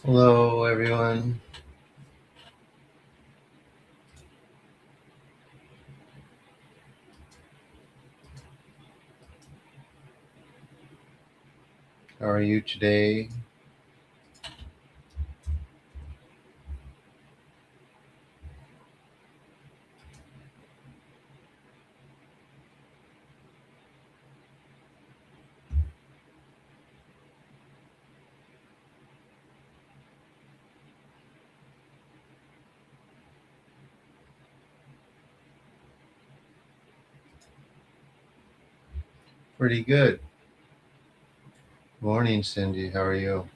Hello, everyone. How are you today? Pretty good. Morning, Cindy. How are you?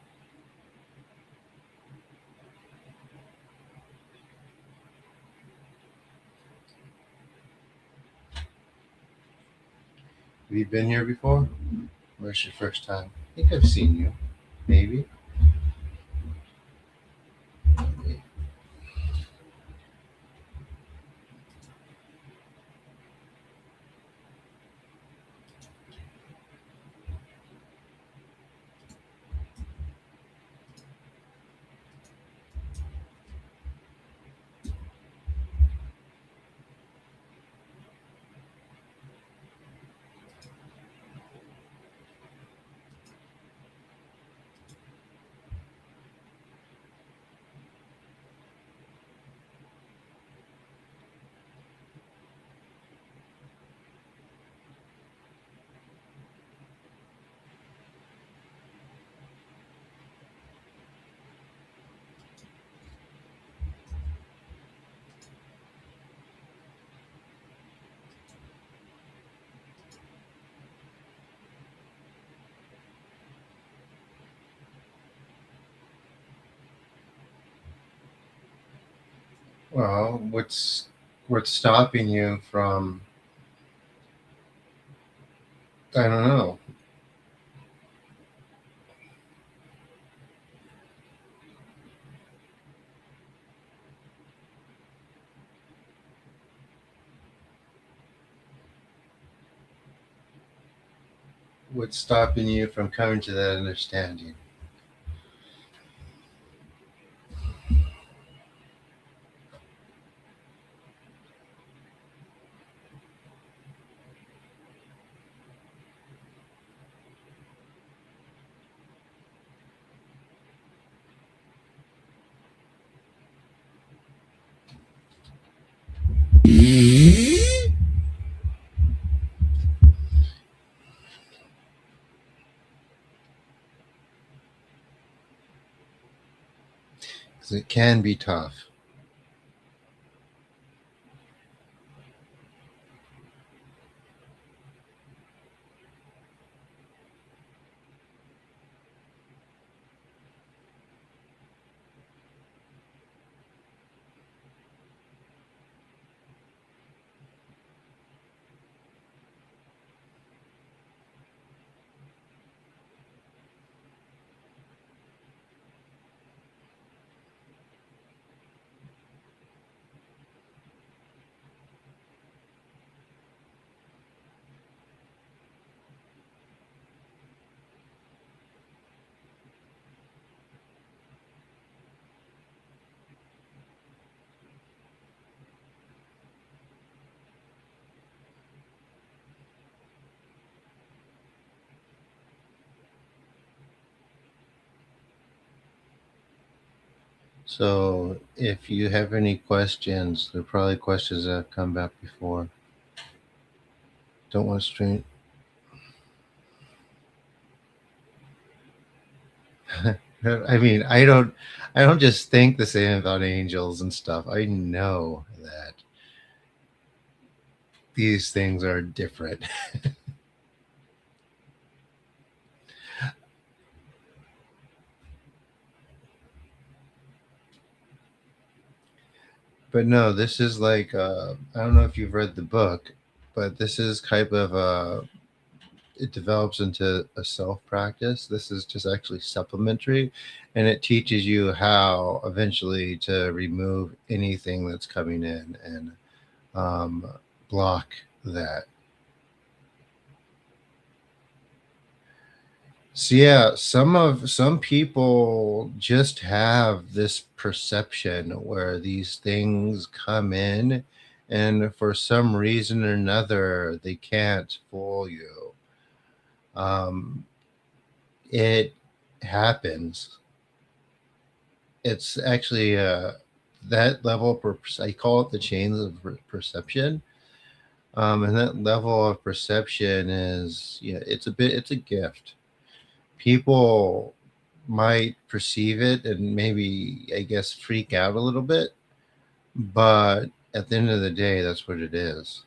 Have you been here before? Where's your first time? I think I've seen you. Maybe. Well, what's stopping you from? I don't know. What's stopping you from coming to that understanding? Because it can be tough. So, if you have any questions, they're probably questions that have come back before. Don't want to strain. I mean, I don't just think the same about angels and stuff. I know that these things are different. But no, this is like I don't know if you've read the book, but this is kind of it develops into a self practice. This is just actually supplementary, and it teaches you how eventually to remove anything that's coming in and um, block that. So yeah, some people just have this perception where these things come in, and for some reason or another they can't fool you. um, it happens. It's actually that level of I call it the chains of perception. And that level of perception is, it's a gift. People might perceive it and maybe, I guess, freak out a little bit, but at the end of the day, that's what it is.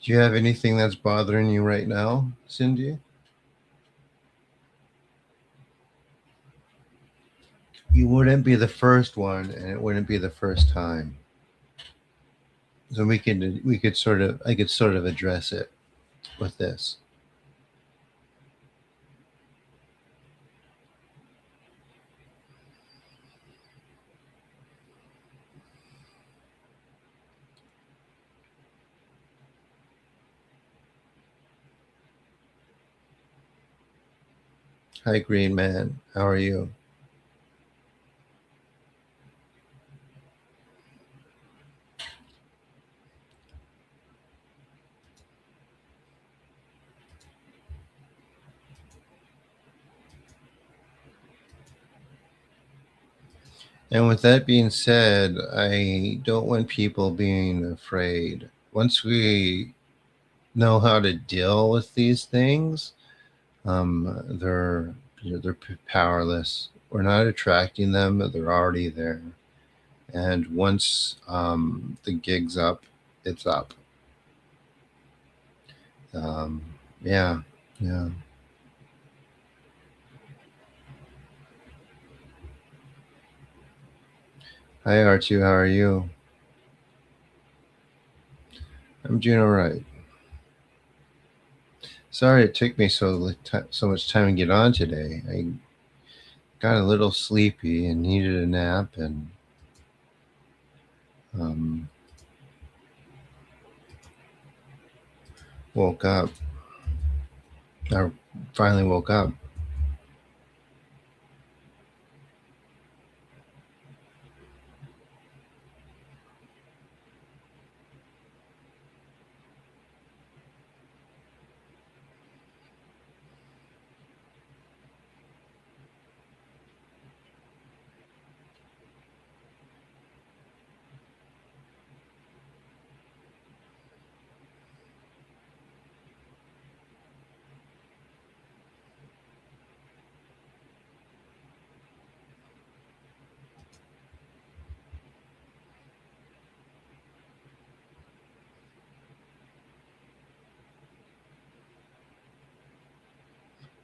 Do you have anything that's bothering you right now, Cindy? You wouldn't be the first one, and it wouldn't be the first time. So we could sort of I could sort of address it with this. Hi, Green Man. How are you? And with that being said, I don't want people being afraid. Once we know how to deal with these things, they're powerless. We're not attracting them; they're already there. And once the gig's up, it's up. Um, yeah, yeah. Hi, Archie. How are you? I'm doing all right. Sorry it took me so much time to get on today. I got a little sleepy and needed a nap, and um, woke up. I finally woke up.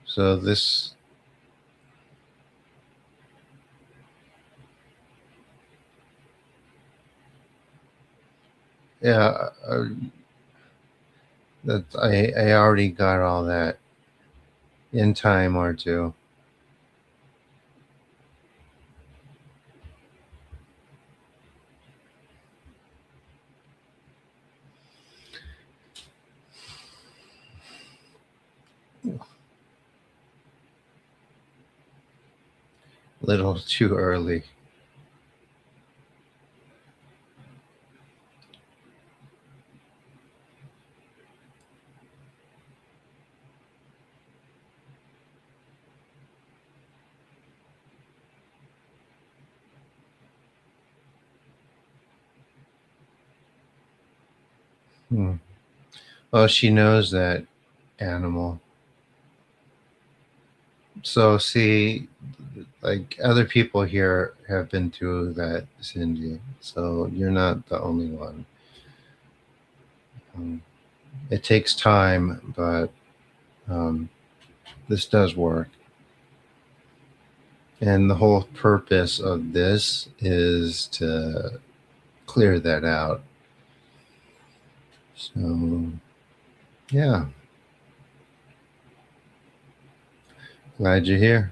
So this, yeah, that I already got all that in time or two. Little too early. Hmm. Well, she knows that animal. So see, like other people here have been through that, Cindy. So you're not the only one. Um, it takes time, but um, this does work. And the whole purpose of this is to clear that out. So, yeah, glad you're here.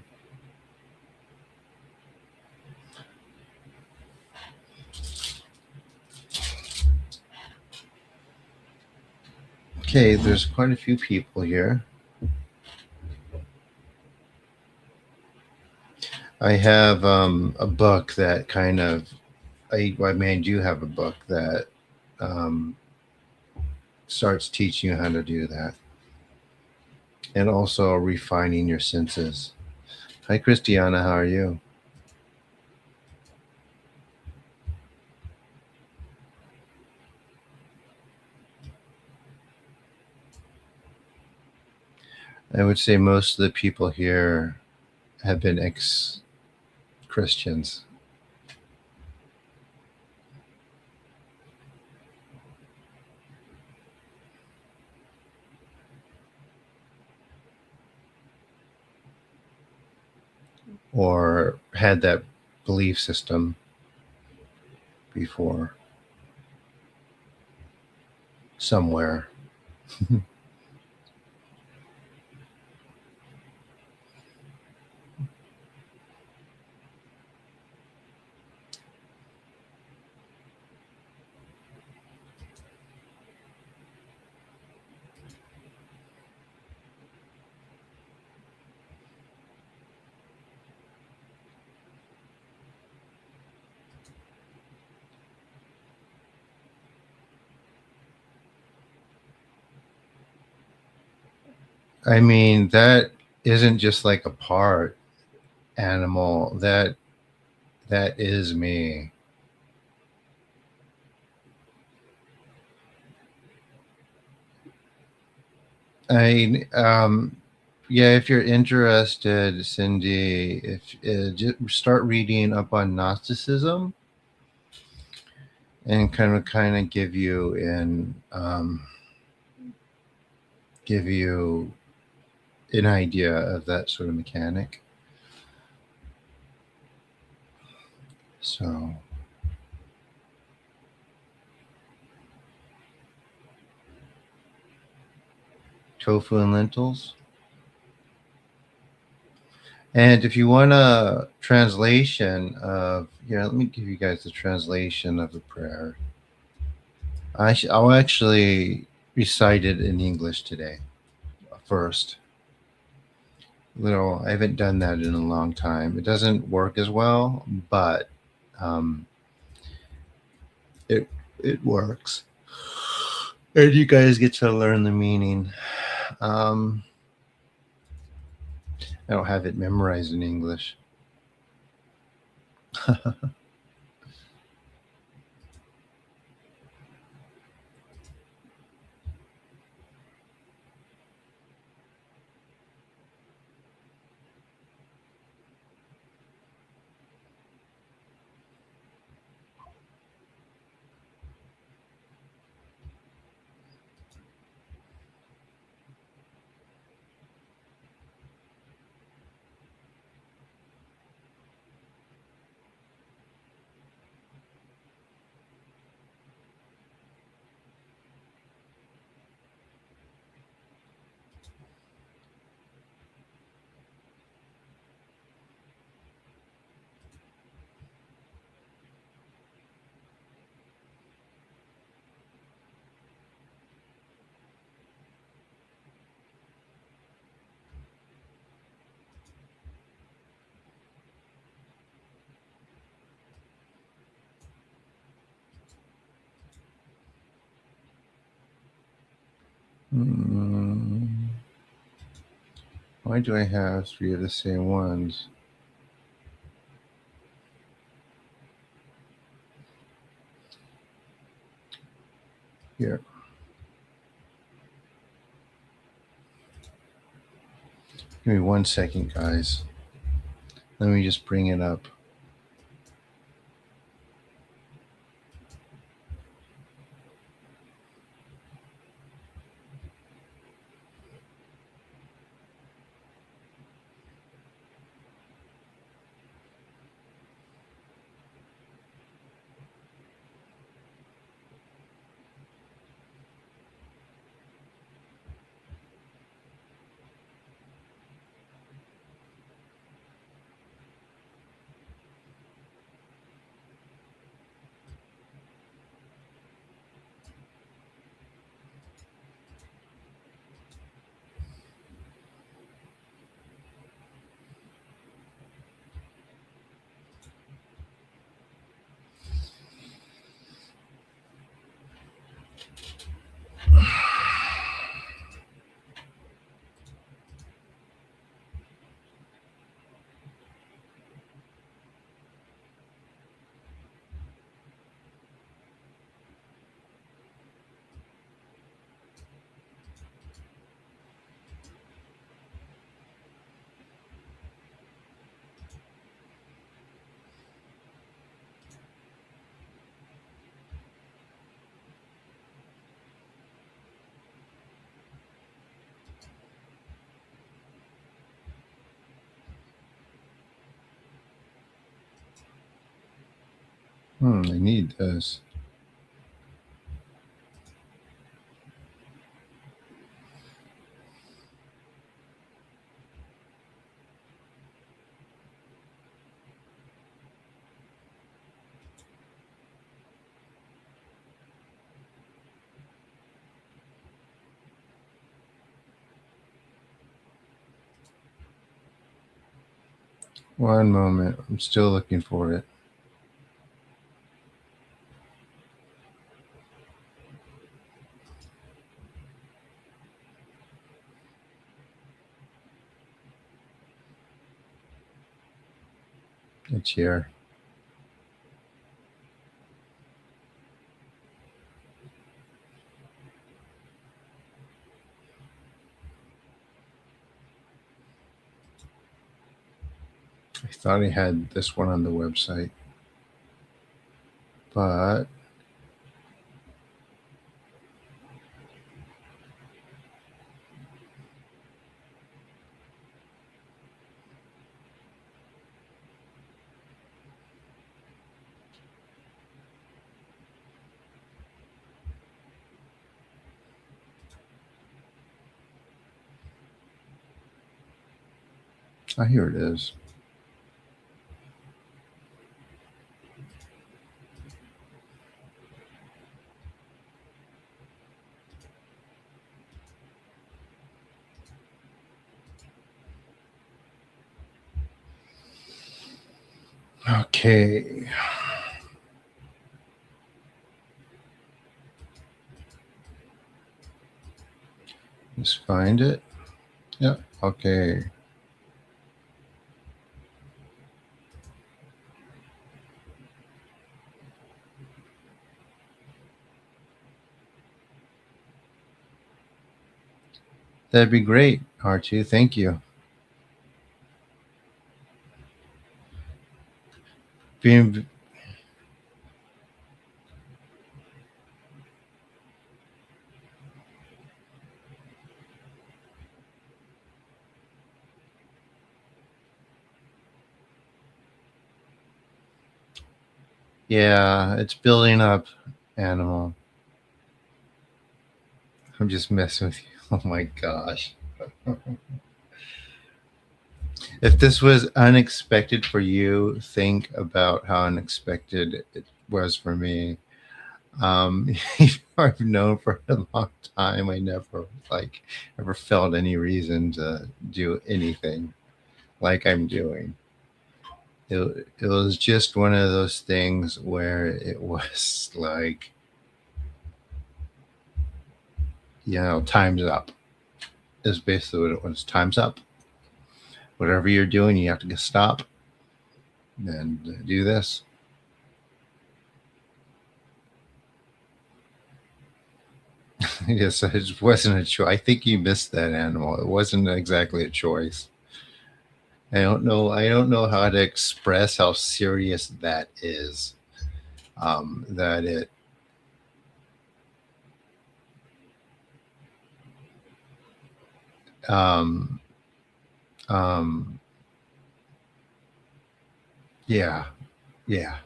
Okay, there's quite a few people here. I have a book that kind of, I mean, I do have a book that um, starts teaching you how to do that, and also refining your senses. Hi, Christiana, how are you? I would say most of the people here have been ex Christians or had that belief system before somewhere. I mean, that isn't just like a part animal. That is me. I yeah, if you're interested, Cindy, if just start reading up on Gnosticism and kind of give you an idea of that sort of mechanic. So tofu and lentils. And if you want a translation of here, let me give you guys the translation of the prayer. I'll actually recite it in English today first. I haven't done that in a long time. It doesn't work as well, but um, it it works, and you guys get to learn the meaning. Um, I don't have it memorized in English. Mm, why do I have three of the same ones? Here, give me 1 second, guys. Let me just bring it up. I need this. One moment. I'm still looking for it. It's here. I thought I had this one on the website, but here it is. Okay. Just find it. Yeah. Okay. That'd be great, R2. Thank you. Being Yeah, it's building up, animal. I'm just messing with you. Oh my gosh. If this was unexpected for you, think about how unexpected it was for me. Um, I've known for a long time. I never ever felt any reason to do anything like I'm doing. It was just one of those things where it was like, time's up. Is basically what it was. Time's up. Whatever you're doing, you have to stop and do this. Yes, it wasn't a choice. I think you missed that, animal. It wasn't exactly a choice. I don't know how to express how serious that is. That it. Um, um, yeah, yeah.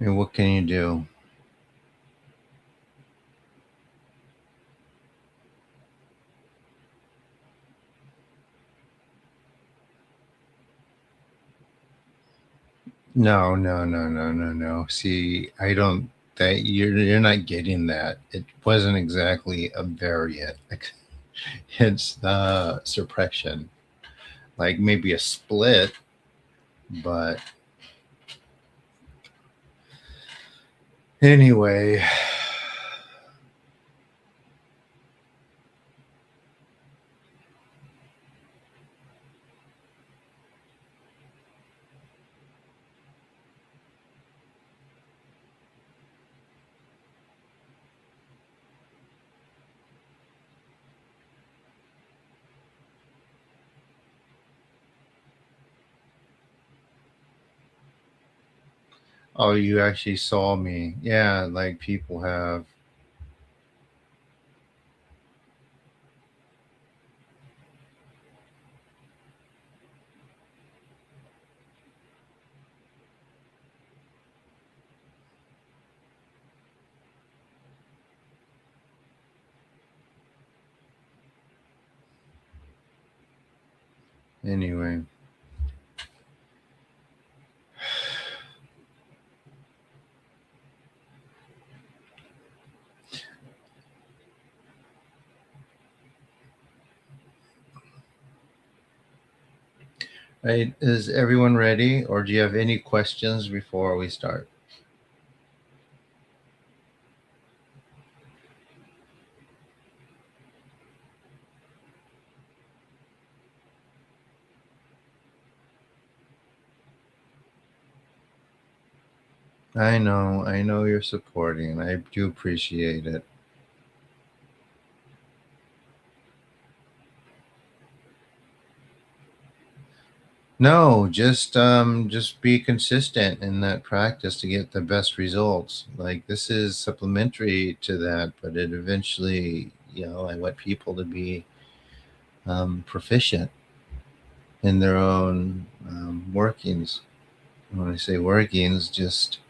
I mean, what can you do? No, no, no, no, no, no. See, I don't. that you're not getting that. It wasn't exactly a variant. It's the suppression, like maybe a split, but anyway. Oh, you actually saw me. Yeah, like people have. Anyway. Right, is everyone ready, or do you have any questions before we start? I know you're supporting. I do appreciate it. No, just be consistent in that practice to get the best results. Like this is supplementary to that, but it eventually, I want people to be proficient in their own workings. When I say workings, just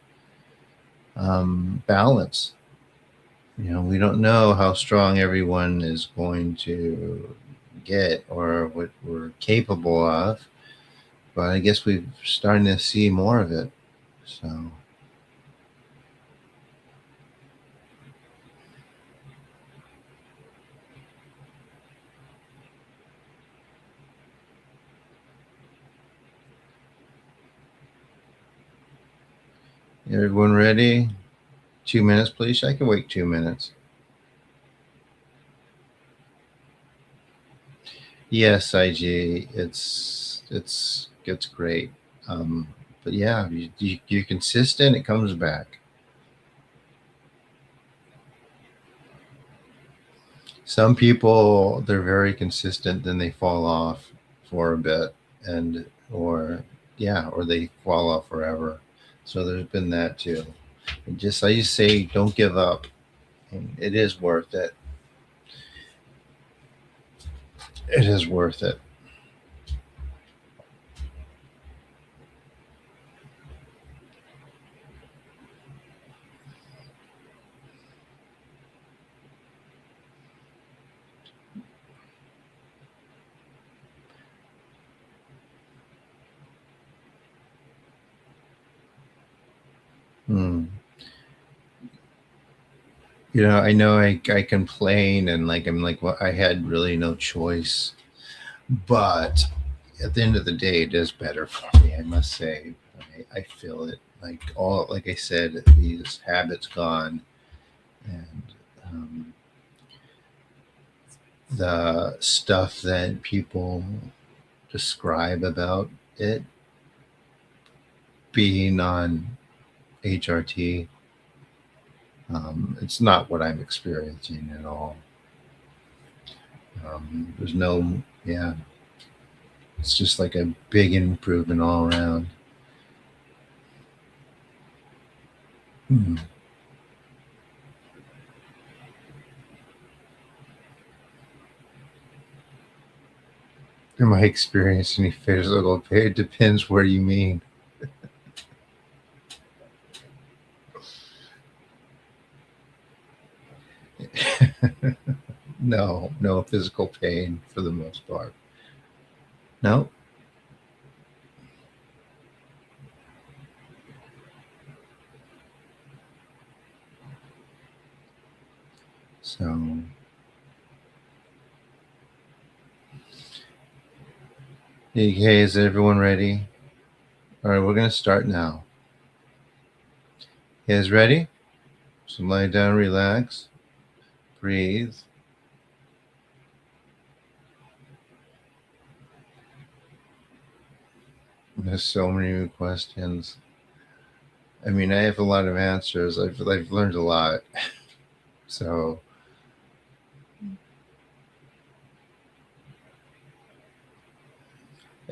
balance. We don't know how strong everyone is going to get or what we're capable of, but I guess we're starting to see more of it. So, everyone ready? 2 minutes, please. I can wait 2 minutes. Yes, IG. It's great. Um, but yeah, you're consistent. It comes back. Some people they're very consistent, then they fall off for a bit, and or yeah, or they fall off forever. So there's been that too. And just I just say, don't give up. And it is worth it. It is worth it. Hmm. I know I complain and like I'm like, well, I had really no choice, but at the end of the day, it is better for me. I must say, I feel it. Like all, like I said, these habits gone, and the stuff that people describe about it being on HRT, it's not what I'm experiencing at all. There's no, yeah, it's just like a big improvement all around. Hmm. Am I experiencing any physical pain? It depends where you mean. No, no physical pain for the most part. No. So, hey, is everyone ready? All right, we're going to start now. You guys ready? So lie down, relax, breathe. There's so many questions. I mean, I have a lot of answers. I've learned a lot. So,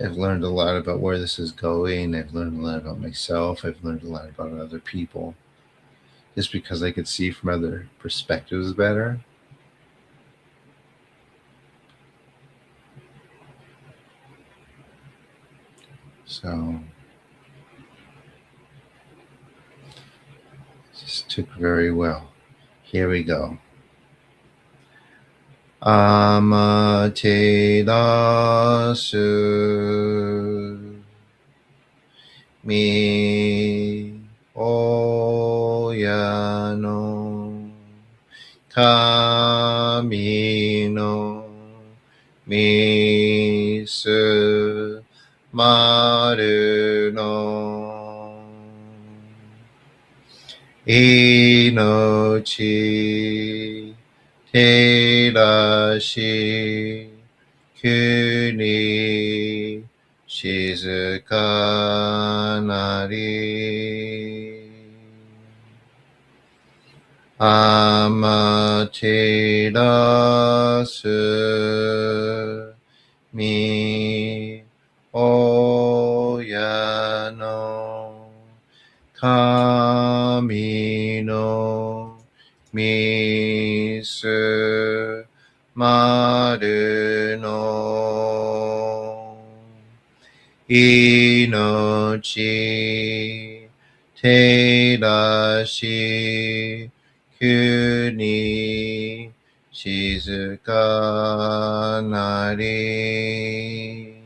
I've learned a lot about where this is going. I've learned a lot about myself. I've learned a lot about other people. Just because I could see from other perspectives better. So, just took very well. Here we go. Amaterasu mi oya no kami no misu maru no inochi terashi kuni shizukanari amaterasu mi oya no kami no misu maru no inochi terashi kuni shizukanari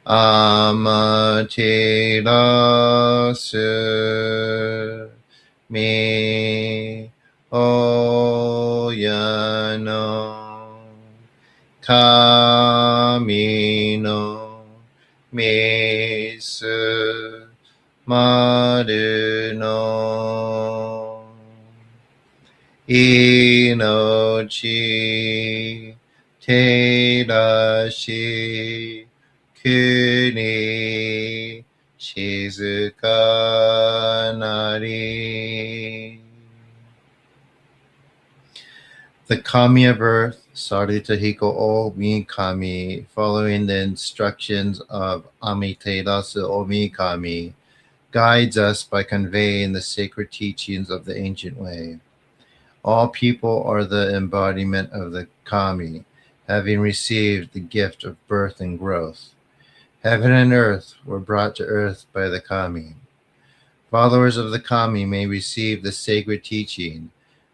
amaterasu mi oya no kami no misu maru no inochi terashi kuni shizukanari. The kami of earth, Saritahiko o mi kami, following the instructions of Amiterasu o mi kami, guides us by conveying the sacred teachings of the ancient way. All people are the embodiment of the kami, having received the gift of birth and growth. Heaven and earth were brought to earth by the kami. Followers of the kami may receive the sacred teaching,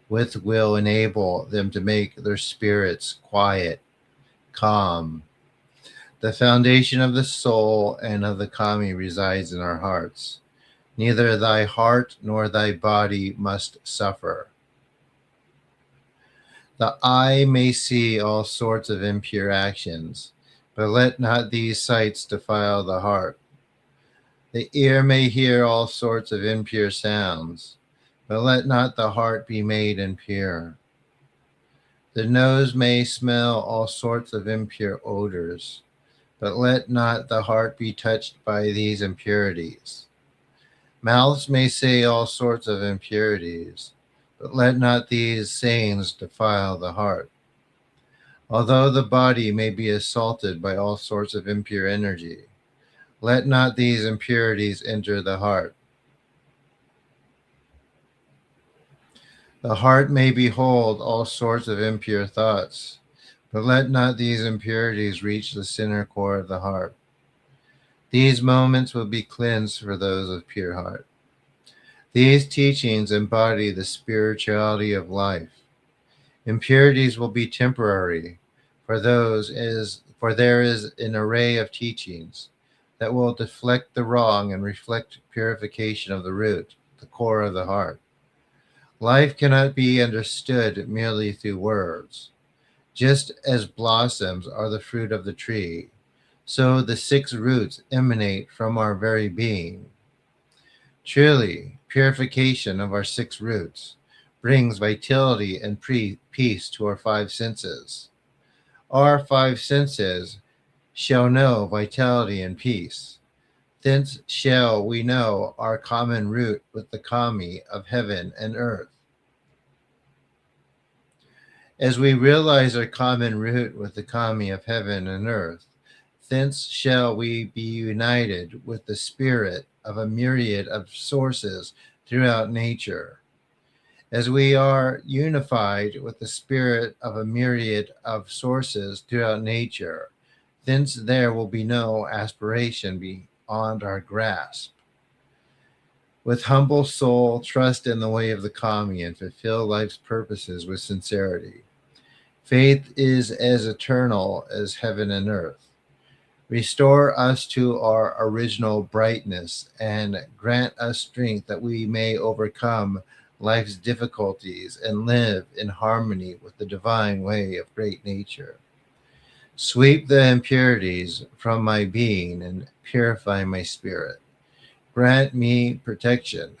which will enable them to make their spirits quiet, calm. The foundation of the soul and of the kami resides in our hearts. Neither thy heart nor thy body must suffer. The eye may see all sorts of impure actions, but let not these sights defile the heart. The ear may hear all sorts of impure sounds, but let not the heart be made impure. The nose may smell all sorts of impure odors, but let not the heart be touched by these impurities. Mouths may say all sorts of impurities, but let not these sayings defile the heart. Although the body may be assaulted by all sorts of impure energy, let not these impurities enter the heart. The heart may behold all sorts of impure thoughts, but let not these impurities reach the inner core of the heart. These moments will be cleansed for those of pure heart. These teachings embody the spirituality of life. Impurities will be temporary, for there is an array of teachings that will deflect the wrong and reflect purification of the root, the core of the heart. Life cannot be understood merely through words. Just as blossoms are the fruit of the tree, so the six roots emanate from our very being. Truly, purification of our six roots brings vitality and peace to our five senses. Our five senses shall know vitality and peace. Thence shall we know our common root with the kami of heaven and earth. As we realize our common root with the kami of heaven and earth, thence shall we be united with the spirit of a myriad of sources throughout nature. As we are unified with the spirit of a myriad of sources throughout nature, thence there will be no aspiration beyond our grasp. With humble soul, trust in the way of the kami and fulfill life's purposes with sincerity. Faith is as eternal as heaven and earth. Restore us to our original brightness and grant us strength that we may overcome life's difficulties and live in harmony with the divine way of great nature. Sweep the impurities from my being and purify my spirit. Grant me protection.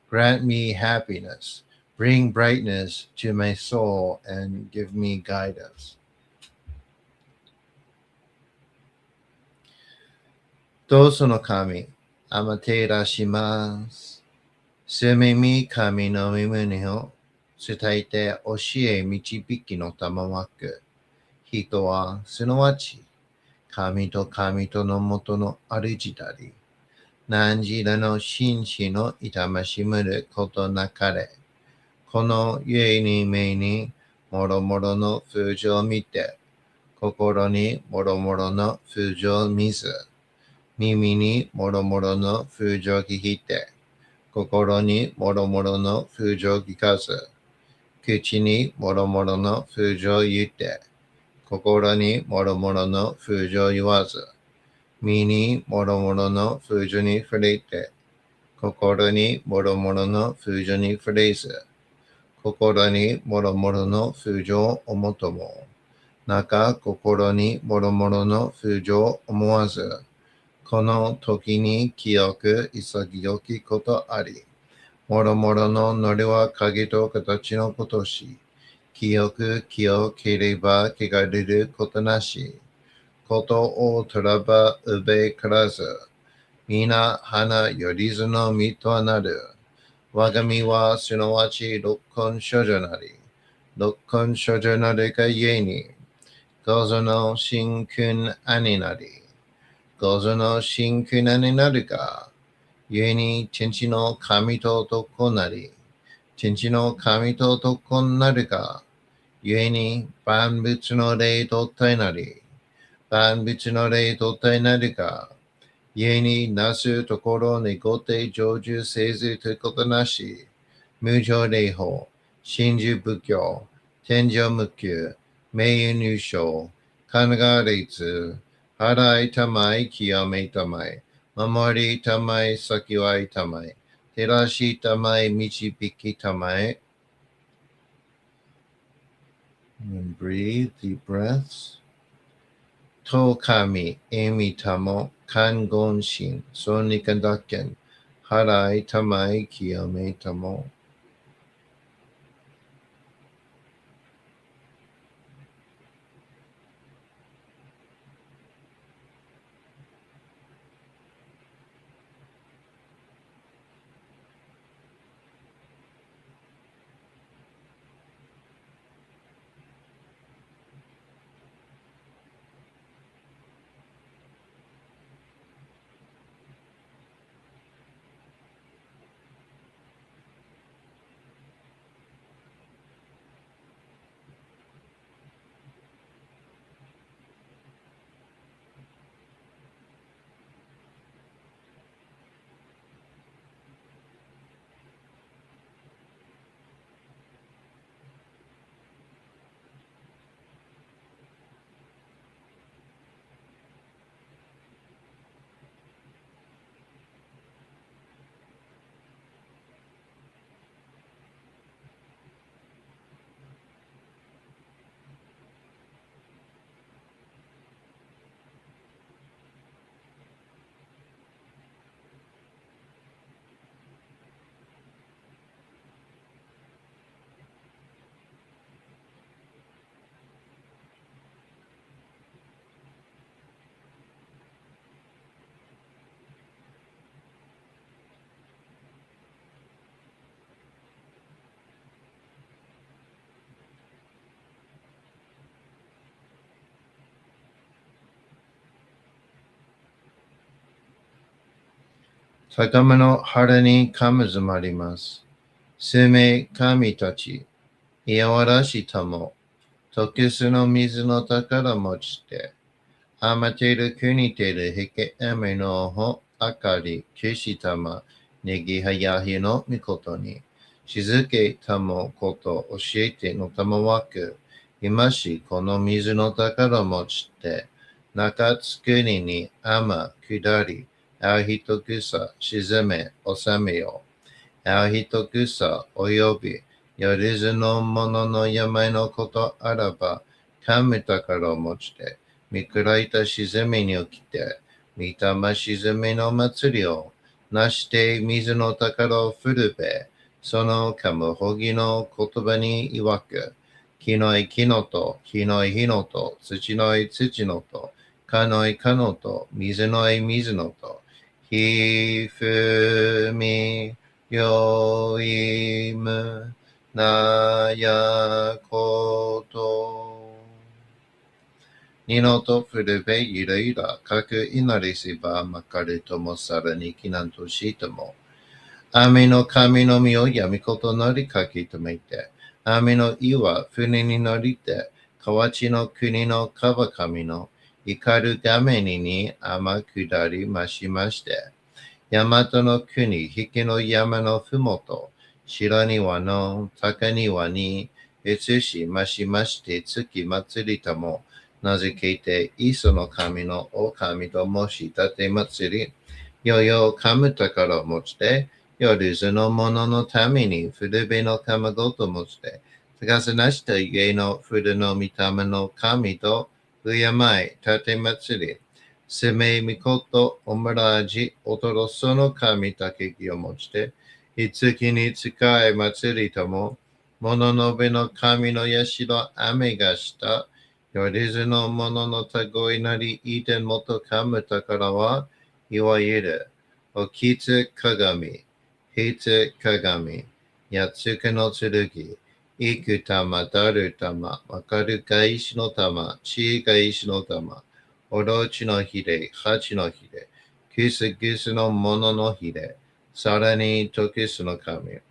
Grant me happiness. Bring brightness to my soul and give me guidance. どうその神、アマテラします。すみみ神の身胸を伝えて教え導きの玉わく。人はすなわち神と神とのもとの主たり。何時らの紳士の痛ましむることなかれ。この故に目にもろもろの風情を見て、心にもろもろの風情を見ず、耳にもろもろの風情を聞いて、心にもろもろの風情を聞かず、口にもろもろの風情を言って、心にもろもろの風情を言わず、身にもろもろの風情に触れて、心にもろもろの風情に触れず、心にもろもろの風情を思とも、中心にもろもろの風情を思わず、この時に清く潔きことあり、もろもろのノリは影と形のことし、清く清ければ汚れることなし、ことをとらばうべからず、皆花よりずの実となる。我が身はすなわち六根処女なり、六根処女なるがゆえに、ごぞの真君兄なり、ごぞの真君兄なるが、ゆえに天地の神と男なり、天地の神と男なるが、ゆえに万物の霊と体なり、万物の霊と体なるが、ゆえになすところにごて成就せずということなし、無常霊法、真珠仏教、天上無休、名誉入賞、神が列、払いたまい、清めたまい、守りたまい、先はいたまい、照らしたまい、導きたまい。And breathe deep breaths. と神、えみたも、看言心、そにかだけん、払いたまい、清めたも。高めの腹にかむずまります。生命神たち、いやわらしたも、時すの水の宝持ちて、あまてる国てるへけあめのほあかり消したま、ねぎはやひのみことに、静けたもこと教えてのたまわく、今しこの水の宝持ちて、中津国にあま下り、あひとくさ沈め収めよ。あひとくさおよび、よりずのものの病のことあらば、神宝を持ちて、見くいた沈みに起きて、見たま沈みの祭りを、なして水の宝を振るべ、そのかむほぎの言葉に曰く、木のい木のと、火のい火のと、土のい土のと、かのいかのと、水のい水のと、ひふみ、よいむなやこと。二のとふるべいらいら、かくいなりせばまかれともさらにきなんとしても。雨の神の実をやみことなりかきとめて、雨の岩船に乗りて、河内の国の川上の怒る画面に天下りましまして、大和の国、引きの山のふもと、白庭の高庭に移しましまして月祭りたも、名付けて、磯の神のお神と申し立て祭り、よよかむ宝を持ちて、夜ずの者のために古べのかまごと持ちて、高さなした家の古の御霊の神と、敬い、立て祭り、せめみことおむらじおとろその神たけきを持ちて、いつきに使い祭りとも、もののべの神のやしろ雨がした、よりずのもののたごいなりいてんもとかむたからは、いわゆる、おきつ鏡、ひつ鏡、やつくの剣、いく玉、だる玉、わかるが石の玉、ちいが石の玉、おろちのひれ、はちのひれ、くすぐすのもののひれ、さらにとくすの神、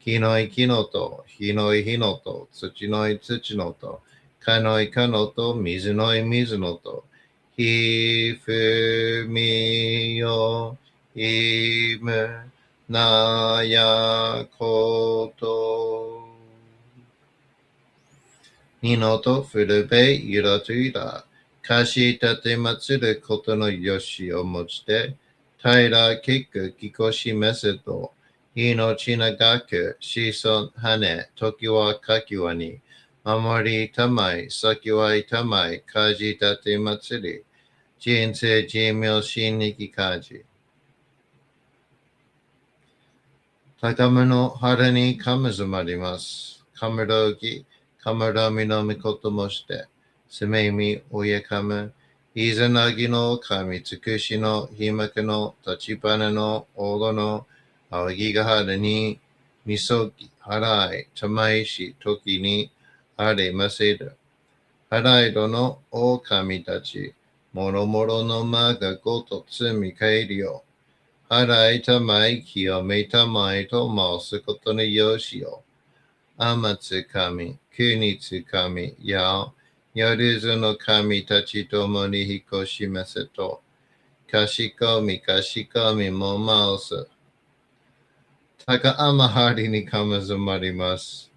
木のい木のと、火のい火のと、土のい土のと、かのいかのと、水のい水のと、ひふみよいむなやこと。二のと古べゆらといら、かしたてまつることのよしをもちて、平ら結くきこしめせと、命長く子孫羽、時はかきわに、守りたまい、先はいたまい、かじたてまつり、人生寿命しにきかじ。高めの腹にかむずまります。かむろぎ、かむらみのみこともして、すめみおやかむ、いざなぎの神つくしのひまくの立花のおどのあぎがはるに、みそぎ、はらい、たまいし、ときにあれませる。はらいどのお神たち、もろもろのまがごとつみかえりよ。払いたまい、清めたまいと申すことのよしよ。天つ神、国つ神、や、夜ずの神たちともに引っ越しめせと、かしこみかしこみもまおす。たかあまはりにかむずまります。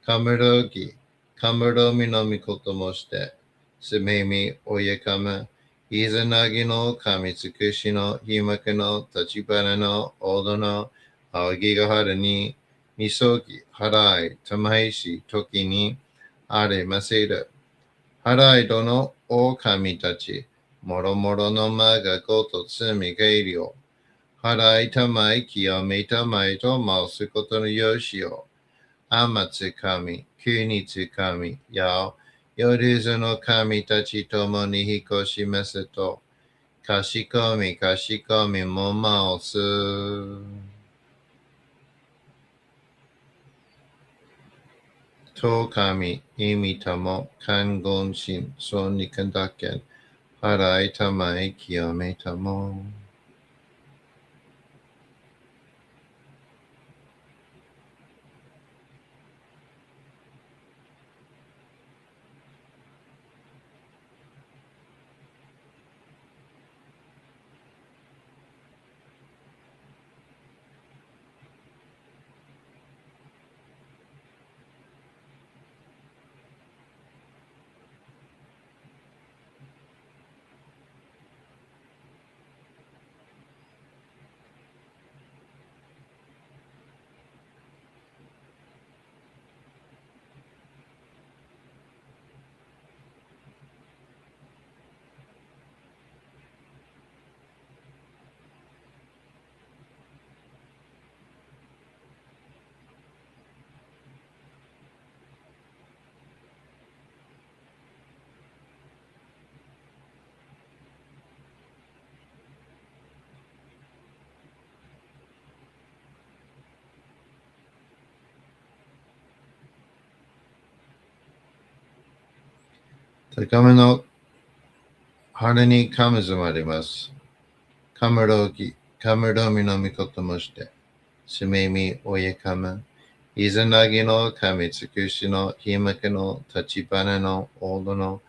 かむろぎ、かむろみのみこともして、すめみおやかむ、いざなぎの神つくしのひまくの立花のおどのあぎがはるに、みそぎ、はらい、たまいし、ときに、あれませる。はらいどのお神たち、もろもろのまがごとつみがいりよ。はらいたまい、清めたまいと申すことのよしよ。天つ神、国つ神、や、夜ずの神たちともに引っ越しますと、かしこみかしこみもまおす。と神、意味とも、観言心、そうにかんだけん、払いたまい、清めたも。高めの春に噛むずまります。噛むろき、噛むろみのみこともして、すめみおye噛む。いずなぎの噛みつくしのひまけの立ち花のおどの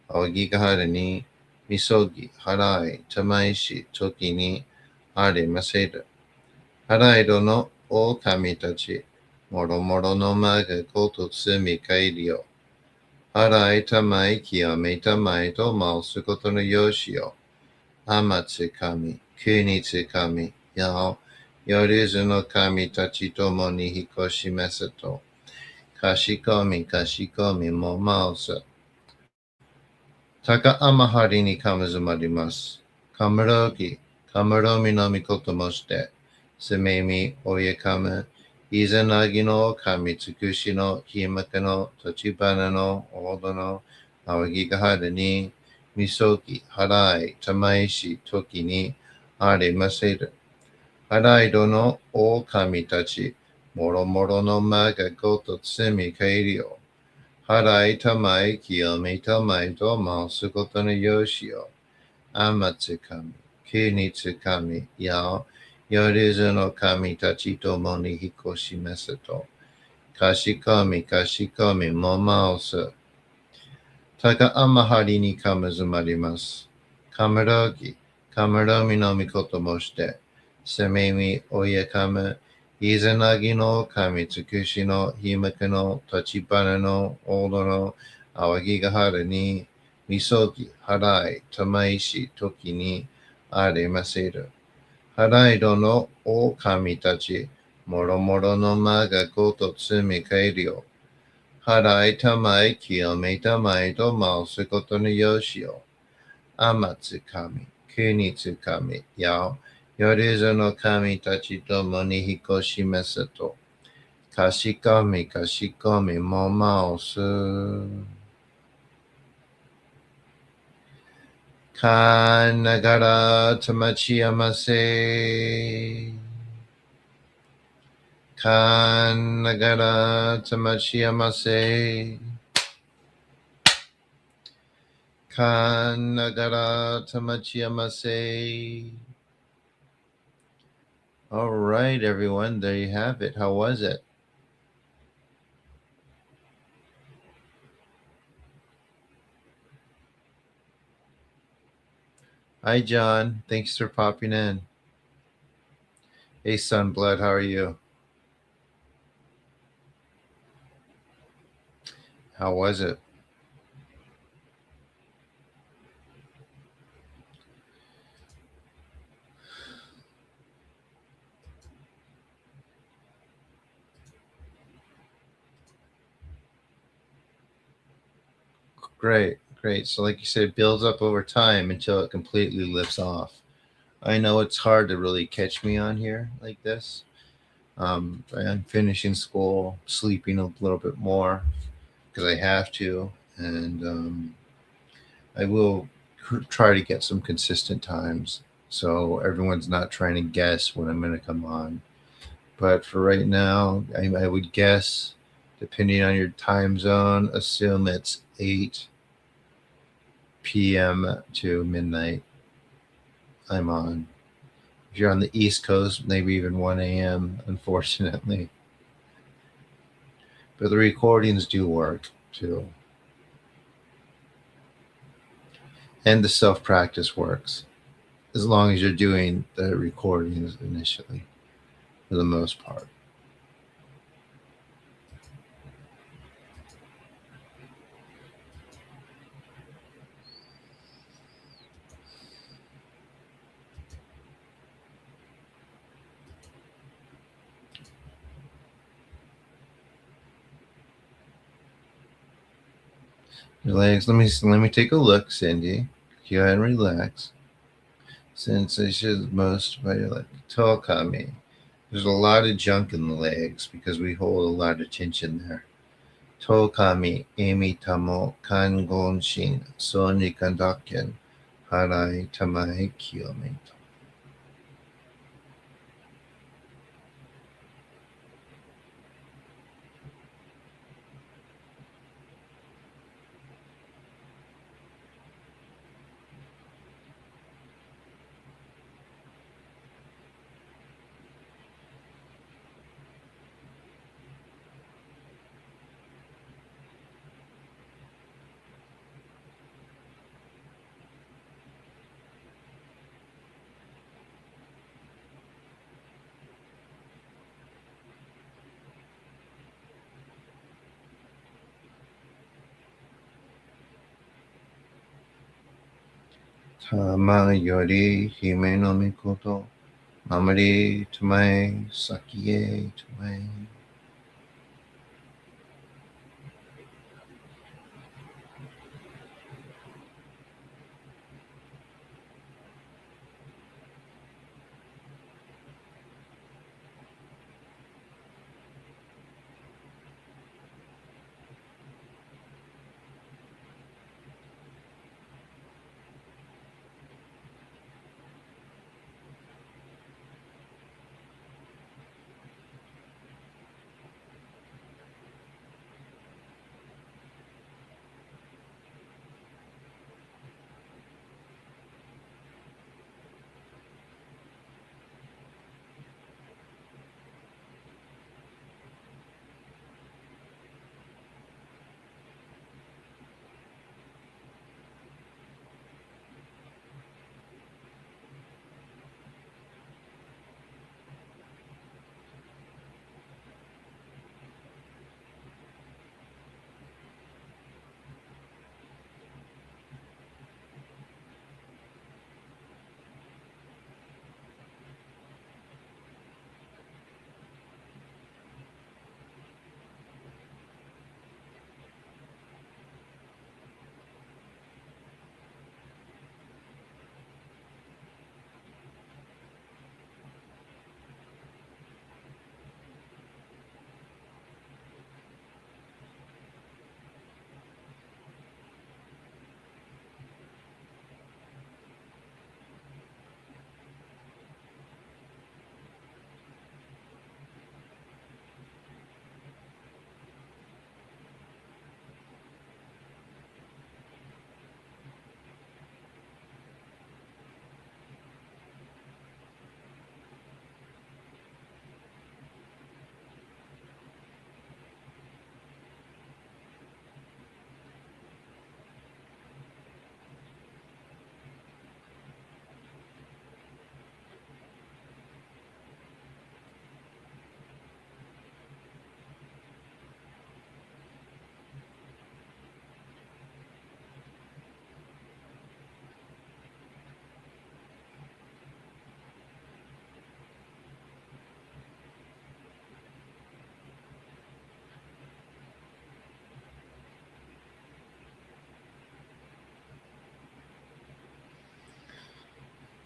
青ぎがはるに、みそぎ、払い、たまいし、時にありませる。払いどのお神たち、もろもろのまがことつみかいりよ。払いたまい清めたまいとまうすことのよしよ。あまつかみ、くにつかみ、やお、よりずの神たちともにひこしめすと。かしこみかしこみもまうす。たかあまはりにかむずまります。かむろき、かむろみのみこともして、すめみおyeかむ、いざなぎのかみつくしのひまかのとちばなのおどのあわぎがはるに、みそき、はらい、たまいし、ときにありませる。はらいどのおかみたち、もろもろのまがごとつみかいりよ。払いたまい清めたまいと回すことのよしよ。あまつかみ、きにつかみ、やよりずの神たちともにひこしめすと。かしこみかしこみも回す。たかあまはりにかむずまります。かむろぎ、かむろみのみこともして、せめみおyeかむ、いざなぎの神つくしのひまくの立ちばなのおどのあわぎがはるに、みそぎ、はらい、たまいし、ときにありませる。はらいどのお神たち、もろもろのまがごとつみかえるよ。払いたまい清めたまいと回すことのよしよ。あまつかみ、くにつかみ、やよりずの神たちともにひこしめすと。かしこみかしこみも回す。かながらたまちやませ。かながらたまちやませ。Kanagara Tamachiyamase. All right, everyone. There you have it. How was it? Hi, John. Thanks for popping in. Hey, Sunblood. How are you? How was it? Great, great. So, like you said, it builds up over time until it completely lifts off. I know it's hard to really catch me on here like this. I'm finishing school, sleeping a little bit more because I have to, and I will try to get some consistent times so everyone's not trying to guess when I'm going to come on. But for right now, I would guess, depending on your time zone, assume it's 8 p.m. to midnight. I'm on. If you're on the East Coast, maybe even 1 a.m., unfortunately. But the recordings do work too. And the self practice works as long as you're doing the recordings initially, for the most part. Relax. Let me take a look, Cindy. Go ahead and relax. Sensation most by like Tokami. There's a lot of junk in the legs because we hold a lot of tension there. Tokami, Amy Tamo, Kangon Shin, Soni Kandaken, Harai Tamai Kiyomi. Tama yori hime no mikoto. Mamari tamae sakie tamae.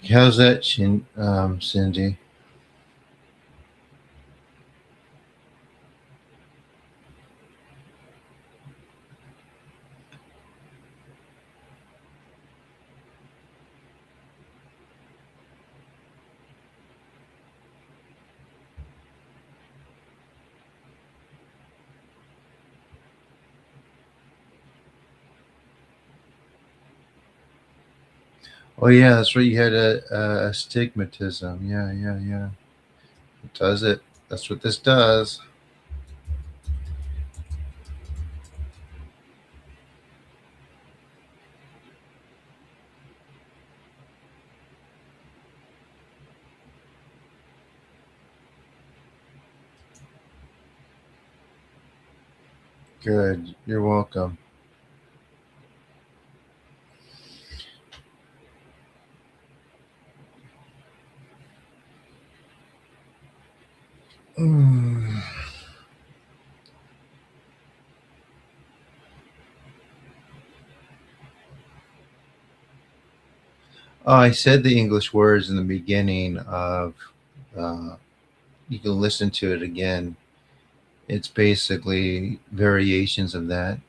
How's that, Cindy? Oh yeah, that's right. You had a astigmatism. Yeah, yeah, yeah. It does it. That's what this does. Good. You're welcome. Mm. Oh, I said the English words in the beginning of. Uh, you can listen to it again. It's basically variations of that.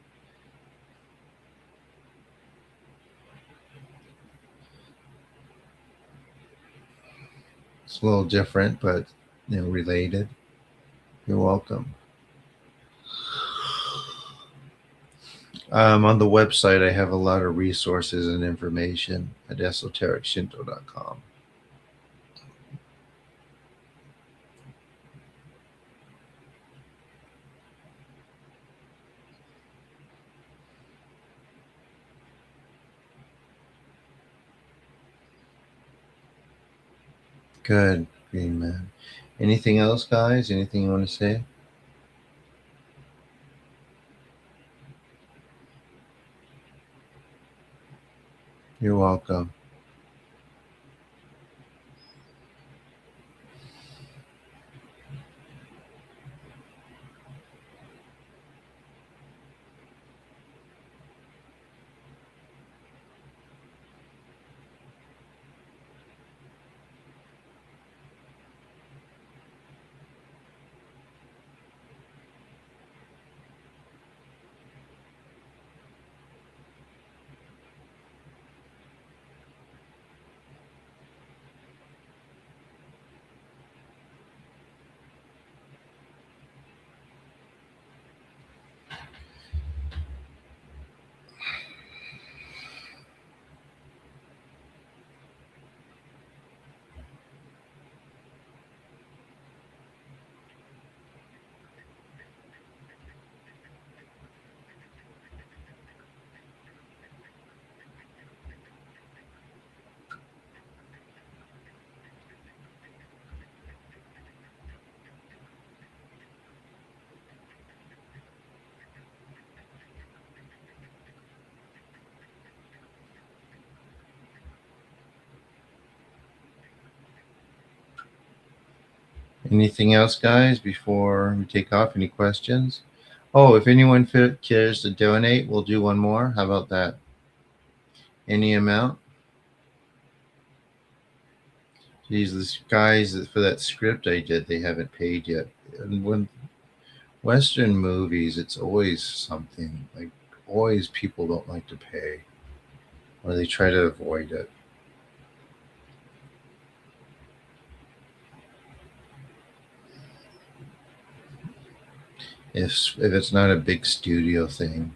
It's a little different, but related. You're welcome. On the website, I have a lot of resources and information at esotericshinto.com. Good, Green Man. Anything else, guys? Anything you want to say? You're welcome. Anything else, guys, before we take off? Any questions? Oh, if anyone cares to donate, we'll do one more. How about that? Any amount? Geez, these guys for that script I did, they haven't paid yet. And when Western movies, it's always something. Like, always people don't like to pay, or they try to avoid it. If it's not a big studio thing.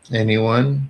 Anyone?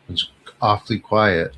It's awfully quiet.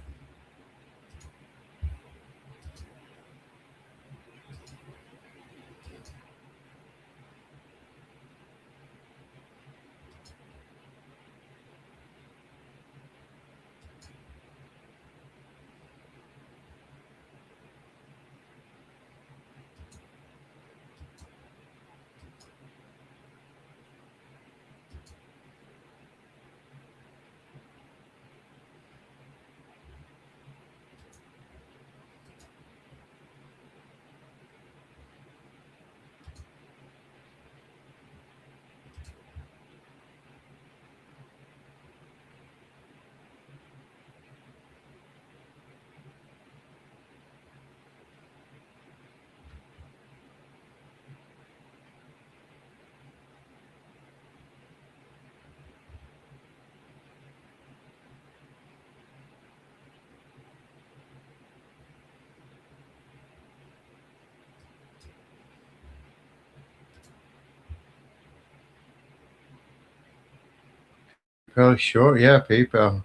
Oh, sure. Yeah, PayPal.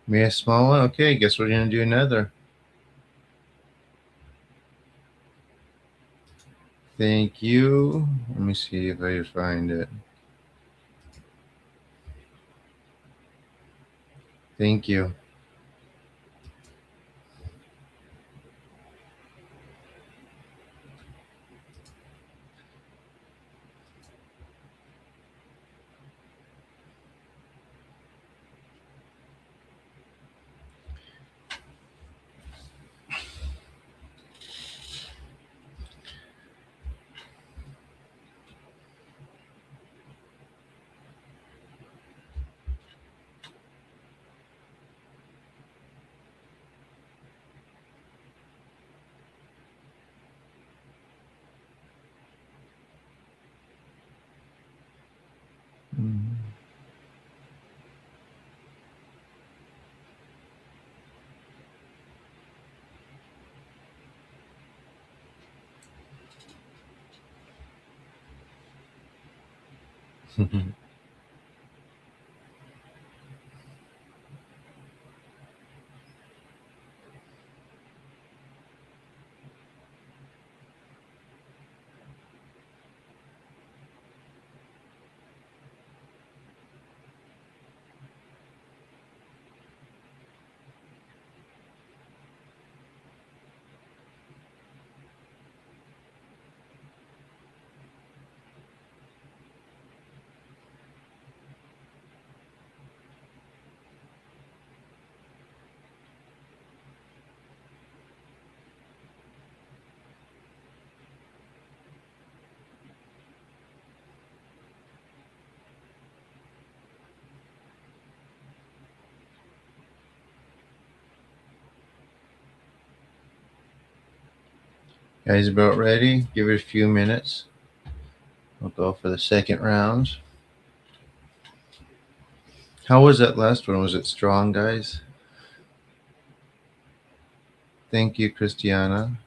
Me a small one. Okay, guess we're gonna do another. Thank you. Let me see if I find it. Thank you. Mm. Guys, about ready? Give it a few minutes. We'll go for the second round. How was that last one? Was it strong, guys? Thank you, Christiana.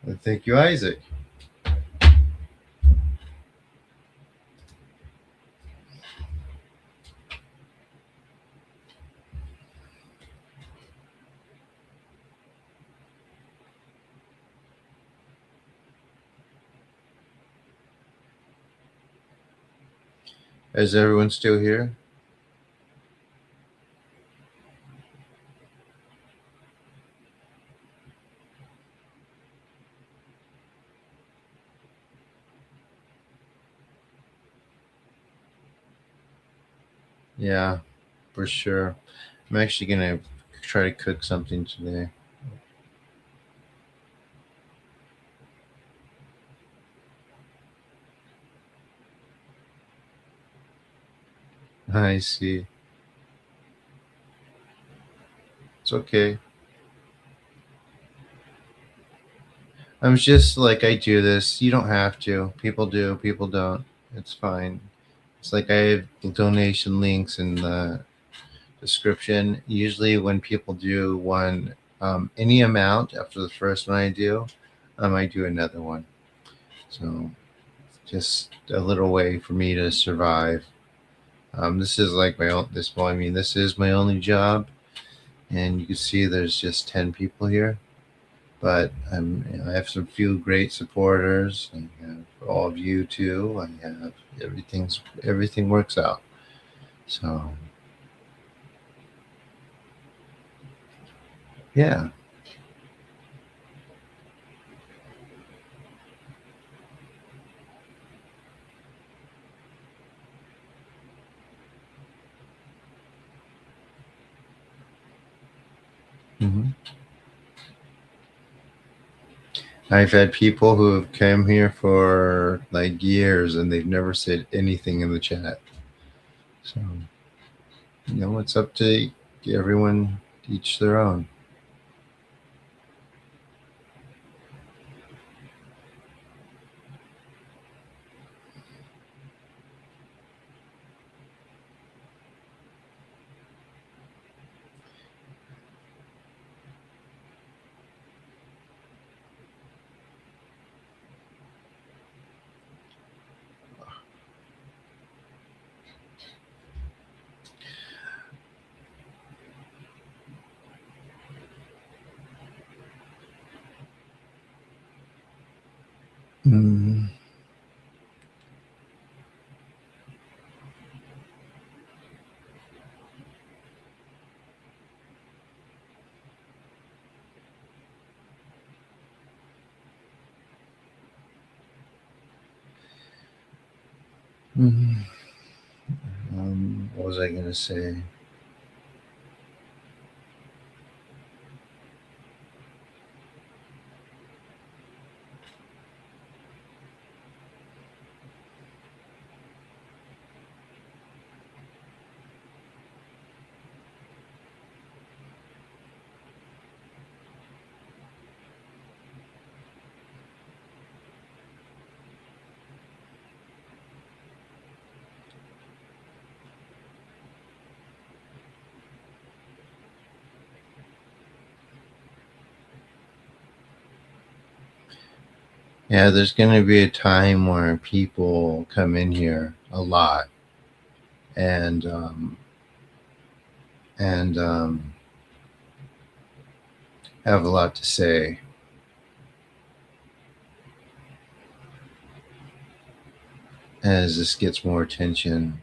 And thank you, Isaac. Is everyone still here? Yeah, for sure. I'm actually gonna try to cook something today. I see. It's okay. I'm just like, I do this. You don't have to. People do, people don't. It's fine. It's like I have donation links in the description. Usually, when people do one, any amount after the first one I do another one. So just a little way for me to survive. This is like my own. This well, I mean, this is my only job, and you can see there's just 10 people here. But I have some few great supporters. I have all of you too. I have everything works out. So yeah. hmm I've had people who have come here for like years and they've never said anything in the chat. So it's up to everyone, each their own. Mm. Mm. What was I going to say? Yeah, there's going to be a time where people come in here a lot and and have a lot to say. As this gets more attention.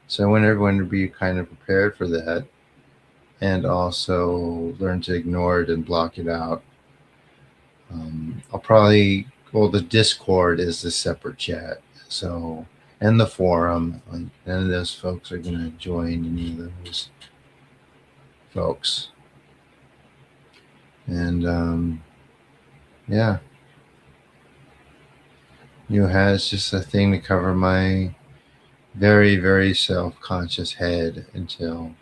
So I want everyone to be kind of prepared for that and also learn to ignore it and block it out. I'll probably, well, the Discord is the separate chat. So, and the forum, like none of those folks are going to join any of those folks. And yeah, has just a thing to cover my very, very self conscious head until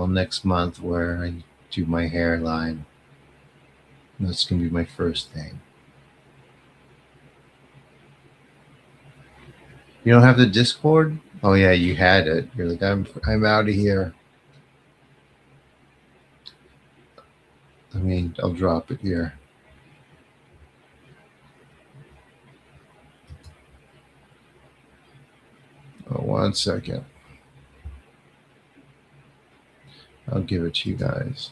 next month where I do my hairline. That's gonna be my first thing. You don't have the Discord? Oh yeah, you had it. You're like, I'm out of here. I'll drop it here. Oh, 1 second. I'll give it to you guys.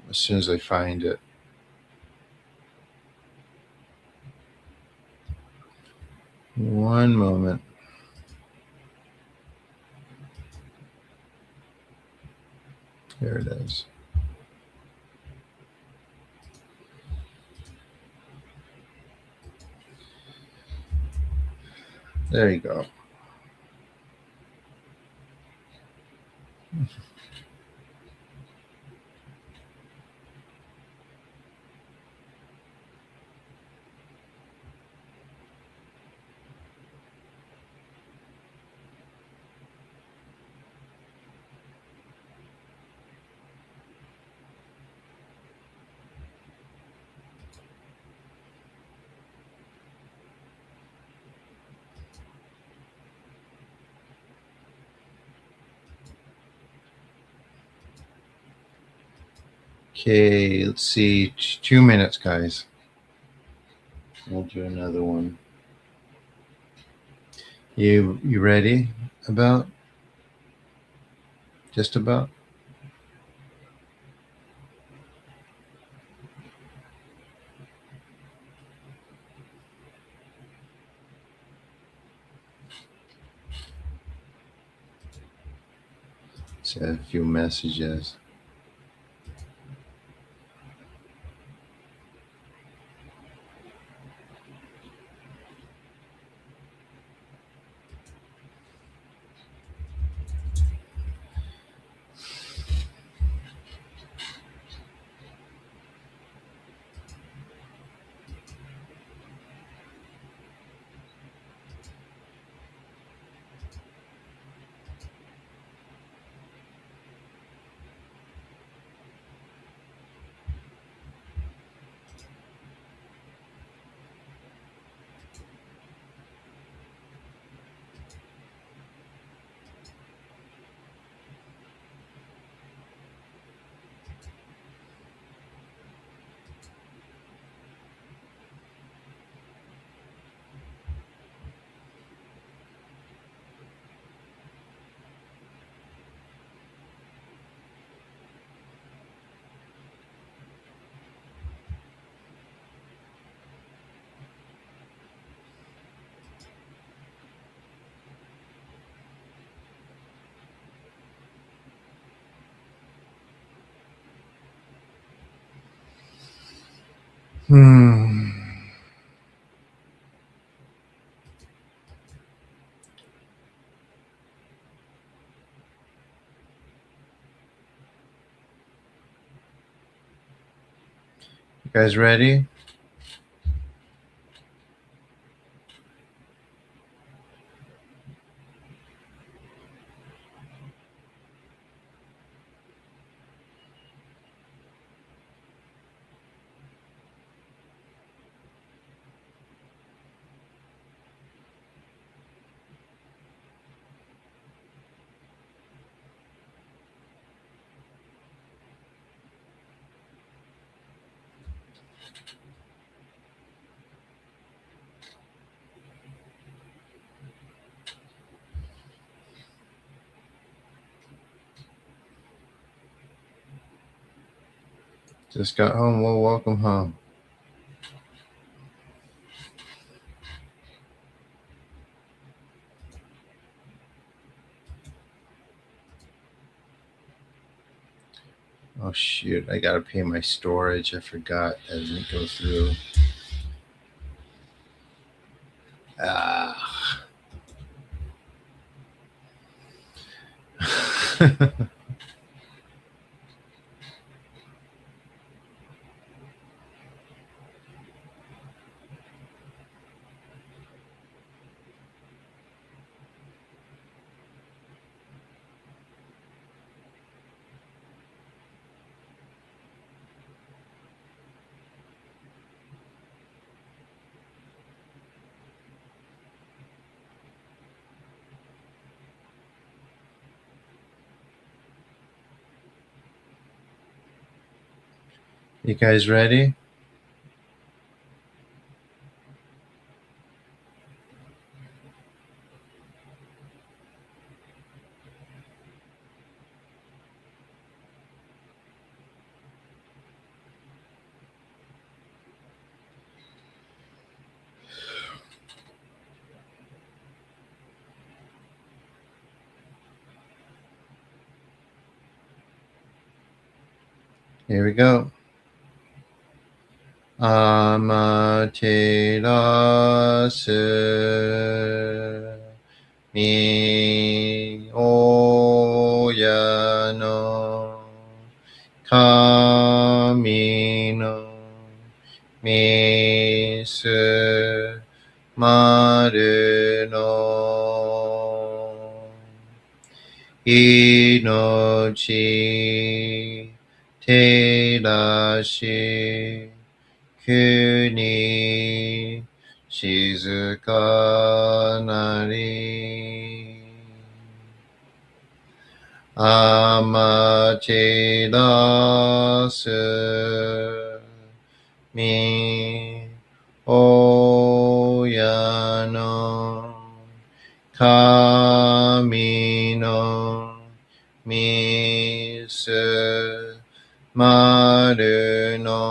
As soon as I find it. One moment. There it is. There you go. Okay, let's see. 2 minutes, guys. We'll do another one. You ready? About? Just about? Just a few messages. Hmm. You guys ready? Just got home. Well, welcome home. Oh shoot! I gotta pay my storage. I forgot as it goes through. Ah. You guys ready? Here we go. Amaterasu mi oya no kami no misu maru no inochi terashi kuni shizuka nari amaterasu mi oya no kami no misu maru no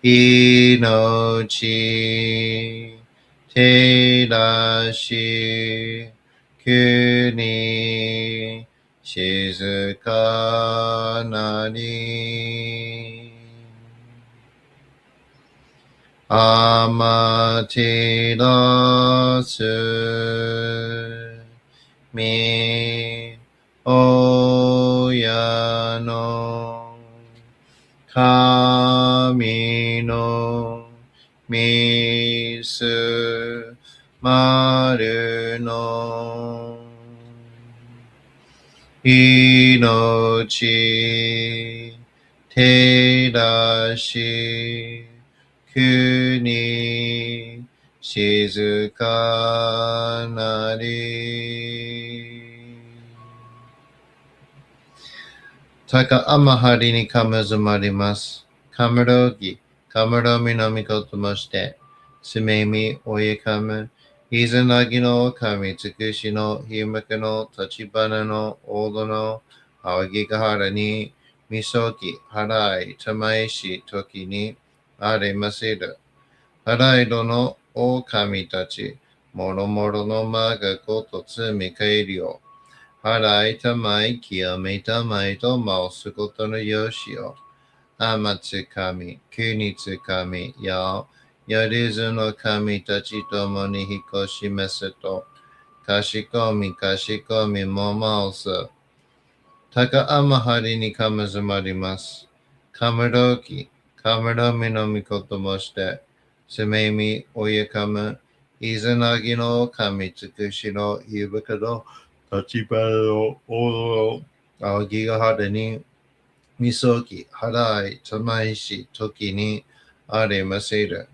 inochi terashi kuni shizuka nari amaterasu mi oya no kami no misu maru no inochi terashi kuni shizuka nari Taka amahari ni kamazumarimasu. Kamarogi, kamaromi no mikoto moshite. Sumemi oyekamu. Izanagi no kami, tsukushi no himaka no tachibana no odo no awagigahara ni misogi, harai, tamaishi toki ni are masiru. Harai do no o kami tachi, moro moro no maga koto tsumi kairi o. Harai tamai kiyome tamai to mausu koto no yoshi o. Amatsu kami, kunitsu kami, yao, yaruzu no kami tachi tomo ni hikoshi mesu to, kashikomi kashikomi mo mausu. Taka amahari ni kamazumarimasu. Kamaroki, kamaromi no mikoto moshite. Sumemi oyakamu. Izanagi no kami tsukushi no hibaka no tachibana no odo no awagigahara ni misogi, harai, tamaishi toki ni are masiru.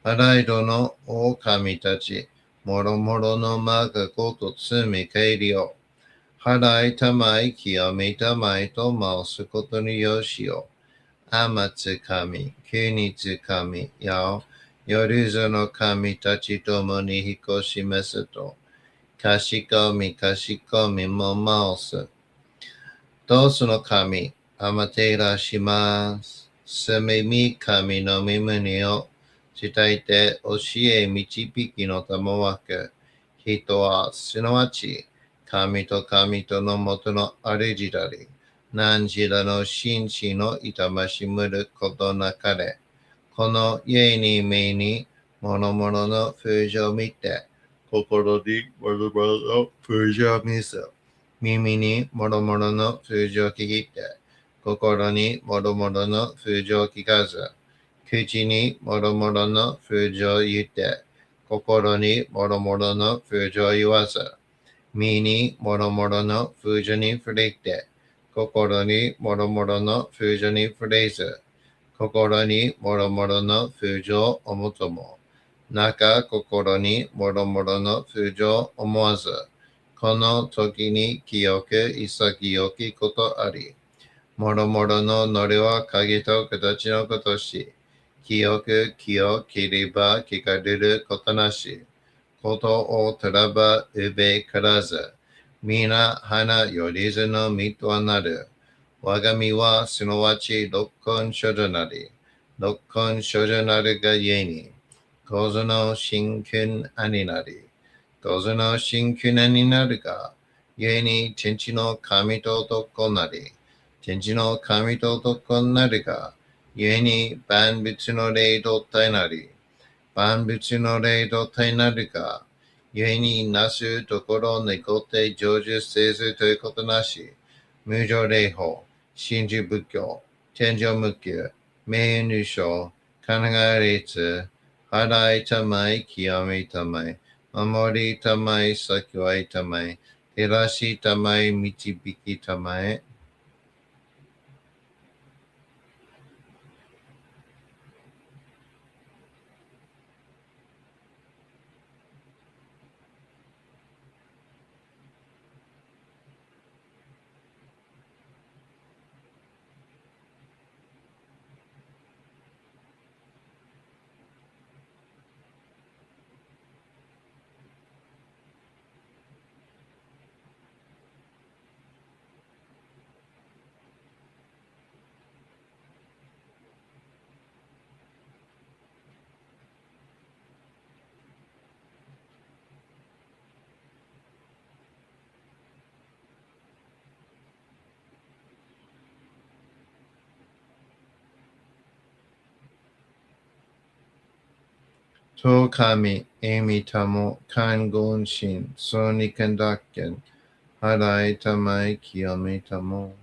Harai do no o kami tachi, moro moro no maga koto tsumi kairi o. Harai tamai kiyome tamai to mausu koto ni yoshi o. Amatsu kami, kunitsu kami, yao, yoruzu no kami tachi tomo ni hikoshi mesu to, kashikomi kashikomi mo mausu. Dosu no kami, アマテラします。すみみ神の身胸を伝えて教え導きのたもわく。人はすなわち神と神とのもとの主であり、何時らの真摯の痛ましむることなかれ。この家に目に諸々の風情を見て、心に諸々の風情を見ず、耳に諸々の風情を聞いて、心に諸々の風情を聞かず、口に諸々の風情を言って、心に諸々の風情を言わず、身に諸々の風情に触れて、心に諸々の風情に触れず、心に諸々の風情を思とも、中心に諸々の風情を思わず、この時に清く潔きことあり、諸々のノリは影と形のことし、清く清ければ聞かれることなし、ことをたらばうべからず、皆花よりずの身となる。我が身はすなわち六根所女なり、六根所女なるがゆえに、構図の真君兄なり、構図の真君兄になるが、ゆえに天地の神と男なり、天地の神と男なるが、ゆえに万物の霊と体なり、万物の霊と体なるが、ゆえになすところ残って成就せずということなし、無常霊法、真珠仏教、天上無休、名入賞、考え律、払いたまい、清めたまい、守りたまい、幸いたまい、照らしたまい、導きたまい。と神、エミタモ、看護心、ソニカンダッケン、払いたまい、清めたも。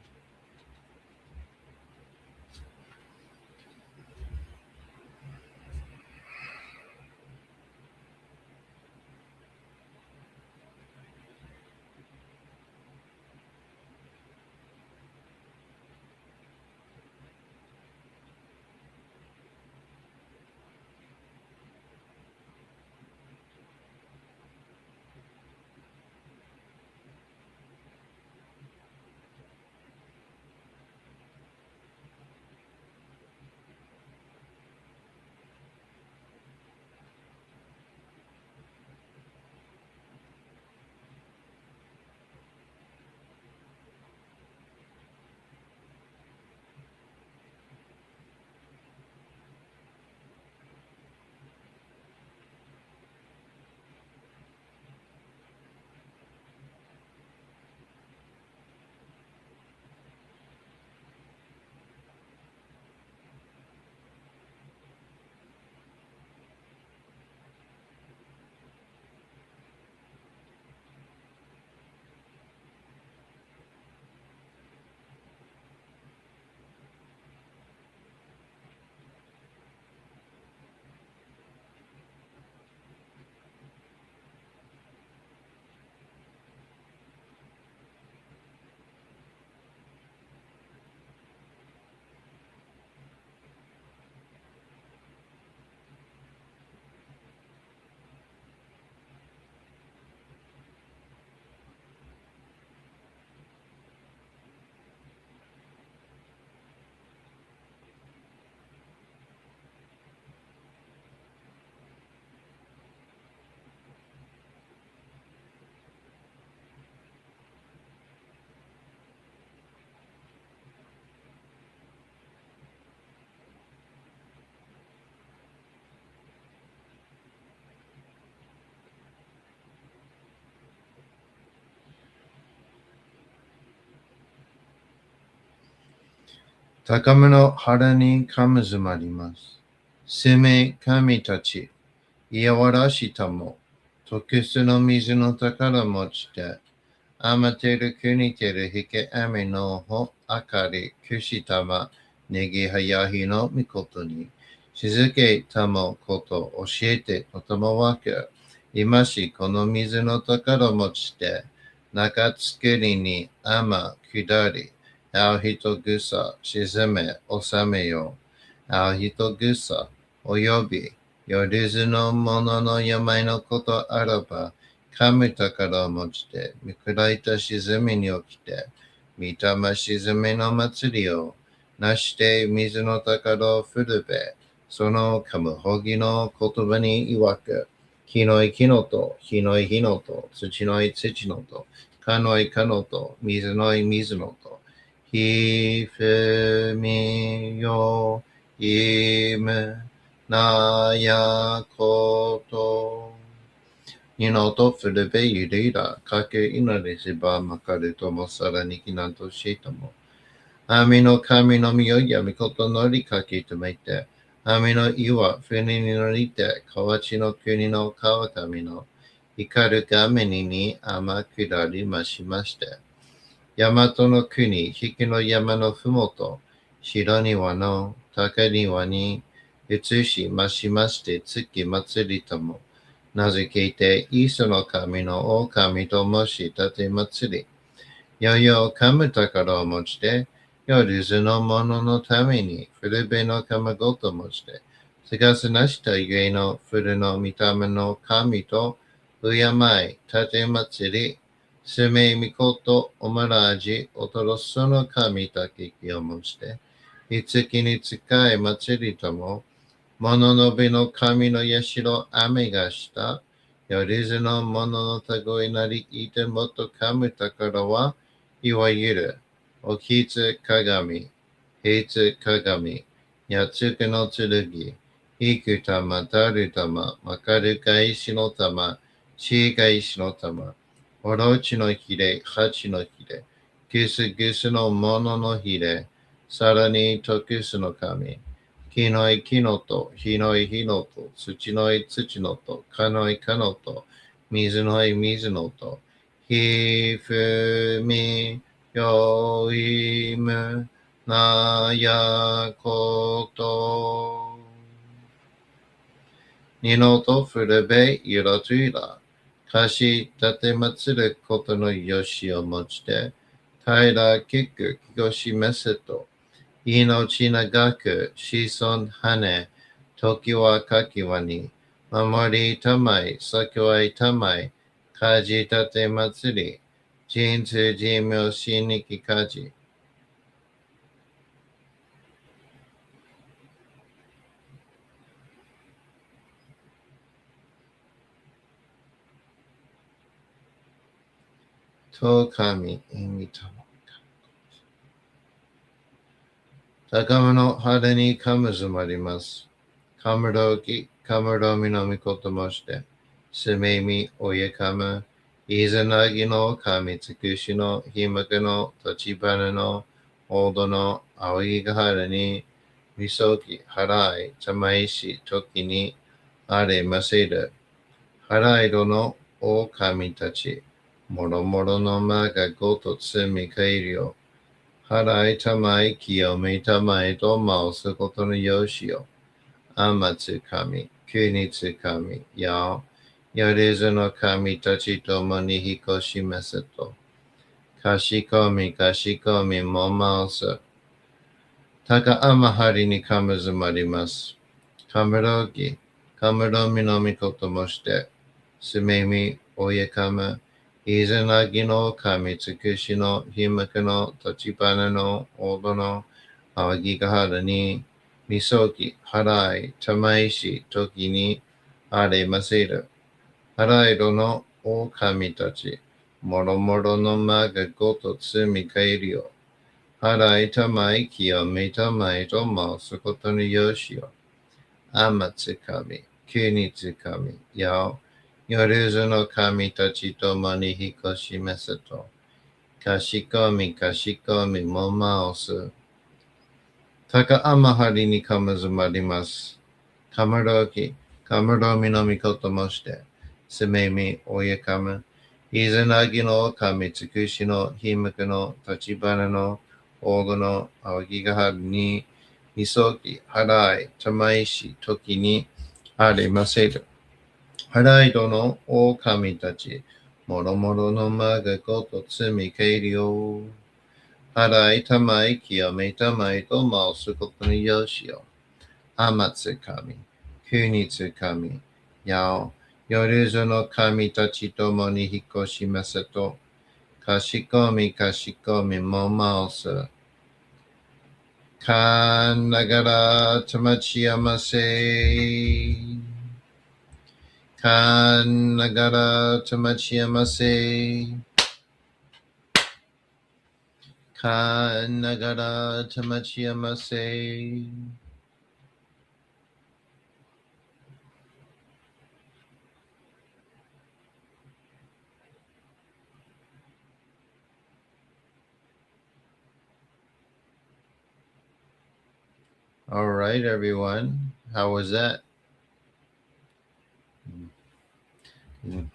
高めの腹にかむずまります。すめ神たち、いやわらしたも、特殊の水の宝持ちで、あまてる国てるひけあめのほあかりくしたま、ねぎはやひのみことに、静けたもこと教えてとてもわけ、今しこの水の宝持ちで、中作りにあま下り、あう人ぐさ沈め収めよう。あう人ぐさおよび、よりずのものの病のことあらば、神宝を持ちて、見下いた沈みに起きて、御霊沈みの祭りを、なして水の宝を振るべ、そのカムホギの言葉に曰く、火のい火のと、火のい火のと、土のい土のと、かのいかのと、水のい水のと、ひふみよいむなやこと。二のとフルベユリラ、かけ祈りしばまかるともさらにきなんとしても。神の神の身をやみことのりかけとめて、神の岩、船に乗りて、河内の国の川上の光る画面に天下りましまして、大和の国、引きの山のふもと、白庭の高庭に移しましまして月祭りとも、名付けて、イーソの神の狼と申し立て祭り、よよ噛む宝を持ちて、よるずの者のために、古べの鎌ごと持ちて、すがすなしたゆえの古の御霊の神と、敬い、立て祭り、すめみことおまらじ、おとろその神たけきを持ちて、いつきに使い祭りとも、物のべの神の社雨がした。よりずの物のたごいなりいてもとかむ宝は、いわゆる、おきつ鏡、平つ鏡、やつくの剣、いく玉、たる玉、まかるか石の玉、ちいが石の玉、おろちのひれ、はちのひれ、ぐすぐすのもののひれ、さらにとくすの神、木のい木のと、火のい火のと、土のい土のと、かのいかのと、水のい水のと、ひふみよいむなやこと。二のとふるべゆらといら、かし立てまつることのよしをもちて、平らきくきこしめせと、命長く子孫羽、時はかきわに、守りたまい、桜いたまい、かじたて祭り、人通人名しにきかじ。と神、意味とも。高めの肌にかむずまります。かむろき、かむろみのみこともして、すめみおやかむ、いざなぎの神つくしのひまくの立花の大戸の青いがはらに、みそぎ、払い、たまいし、時に、あれませる。払いどの狼たち、もろもろの間がごと積み返るよ。払いたまい清めたまいと回すことのよしよ。あまつ神、国つ神、や、やれずの神たちともに引こしめせと。かしこみかしこみも回す。たかあまはりにかむずまります。かむろぎ、かむろみのみこともして、すめみ、おやかむ、いざなぎの神つくしのひまくの立花の大戸のあぎがはらに、みそぎ、払い、たまいし、時にあれませる。払いどの狼たち、もろもろの間がごと積み返るよ。払いたまい清めたまいと回すことのよしよ。あまつ神、国つ神、や夜ずの神たちともに引こしめせと。かしこみかしこみも回す。Taka amahari ni kamazumarimasu. Kamaroki, Kamaromi no Mikoto moshite, Sumemi oyakama, Izanagi no kami tsukushi no himaku no tachibana no ogo no awagigaharu ni Misogi harai tamaishi toki ni arimaseru. Harai dono o kami tachi, moromoro no maga koto tsumi keiru yo. Harai tamai kiyome tamai to mausu koto ni yoshi yo. Amatsukami, Kunitsukami, Yao, Yoruzu no kami tachi tomo ni hikoshimasu to, Kashikomi kashikomi mo maosu, Kanagara tamachiyamase, Kanagara tamachiyamase, Kanagara tamachiyamase. All right, everyone. How was that? Mm.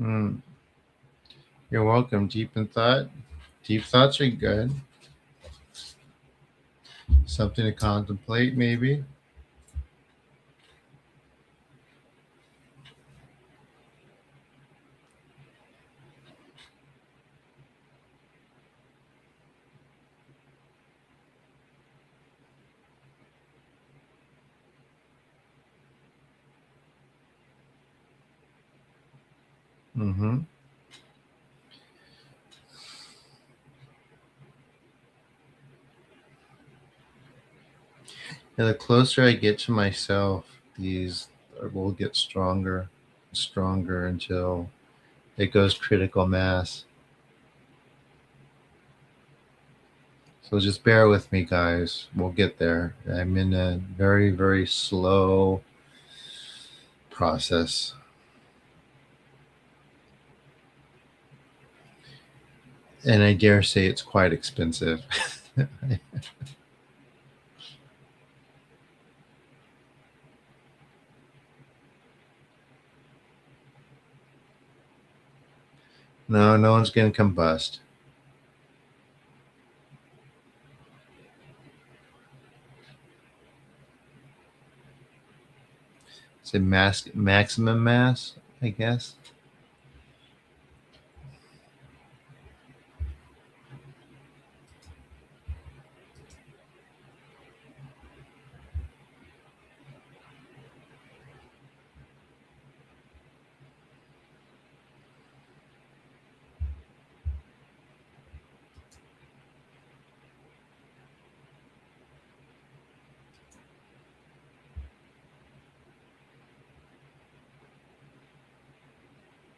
Mm. You're welcome. Deep in thought. Deep thoughts are good. Something to contemplate, maybe. Mm-hmm. And the closer I get to myself, these will get stronger and stronger until it goes critical mass. So just bear with me, guys. We'll get there. I'm in a very, very slow process. And I dare say it's quite expensive. No, no one's going to combust. It's a maximum mass, I guess.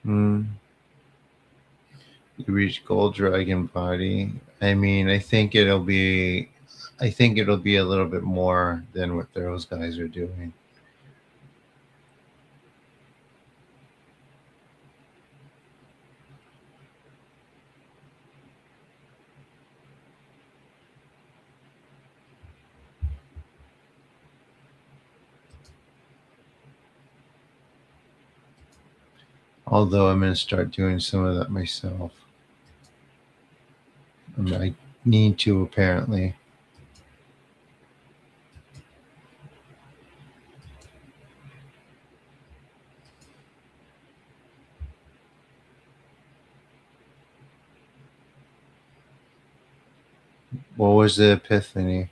Mm. You reach gold dragon body. I mean, I think it'll be a little bit more than what those guys are doing. Although I'm going to start doing some of that myself. I need to, apparently. What was the epiphany?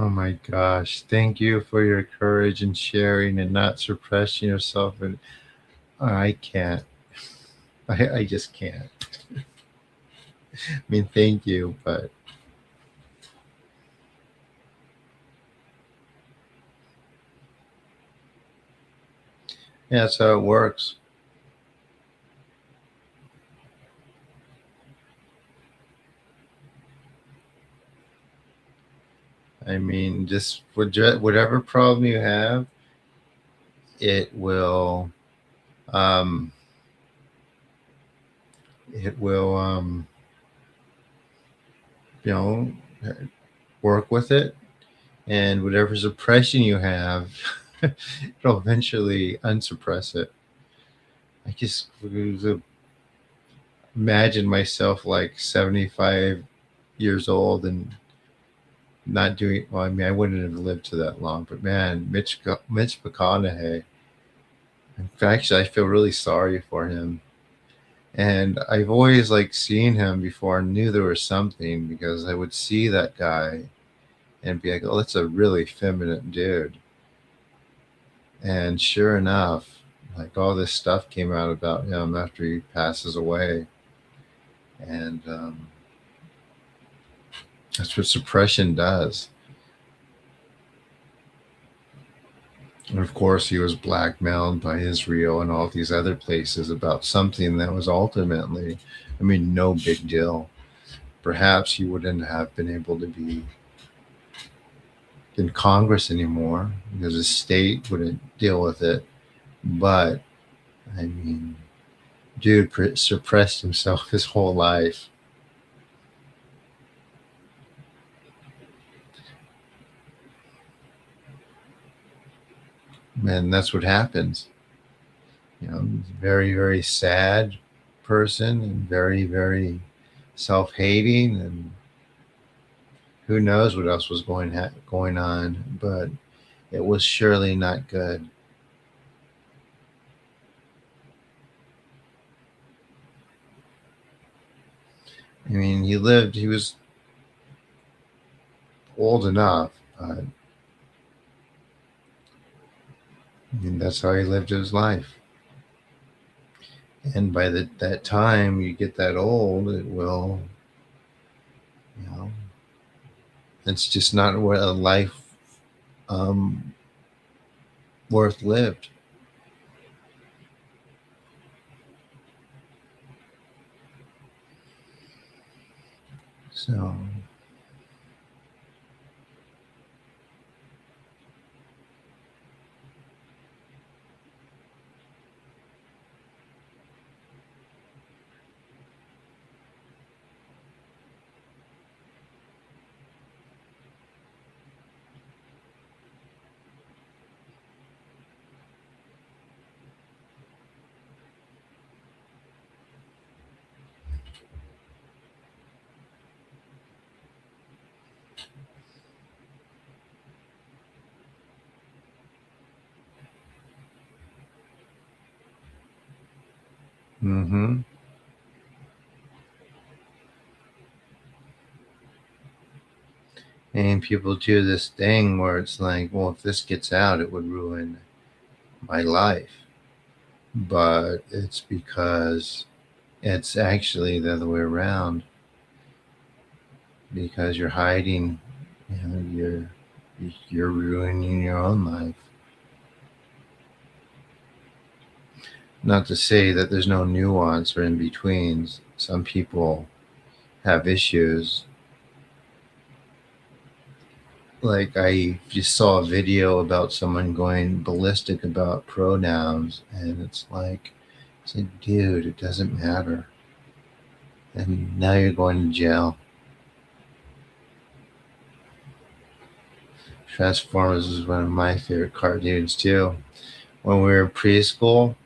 Oh my gosh. Thank you for your courage and sharing and not suppressing yourself. And I can't. I just can't. I mean, thank you, but yeah, that's how it works. I mean, just whatever problem you have, it will, um, it will, you know, work with it, and whatever suppression you have, it'll eventually unsuppress it. I just imagine myself like 75 years old and not doing well. I mean, I wouldn't have lived to that long, but man, Mitch McConaughey. Actually, I feel really sorry for him. And I've always like seen him before. I knew there was something because I would see that guy and be like, oh, that's a really feminine dude. And sure enough, like all this stuff came out about him after he passes away. And that's what suppression does. And of course, he was blackmailed by Israel and all these other places about something that was ultimately, I mean, no big deal. Perhaps he wouldn't have been able to be in Congress anymore because the state wouldn't deal with it. But, I mean, dude suppressed himself his whole life. And that's what happens. You know, very, very sad person and very, very self hating, and who knows what else was going on, but it was surely not good. I mean, he was old enough, but I mean, that's how he lived his life. And by that time you get that old, it will, you know, it's just not what a life um, worth lived. So, mm-hmm. And people do this thing where it's like, well, if this gets out, it would ruin my life. But it's because it's actually the other way around, because you're hiding, you know, you're ruining your own life. Not to say that there's no nuance or in betweens. Some people have issues. Like I just saw a video about someone going ballistic about pronouns, and it's like, dude, it doesn't matter. And now you're going to jail. Transformers is one of my favorite cartoons too. When we were in preschool,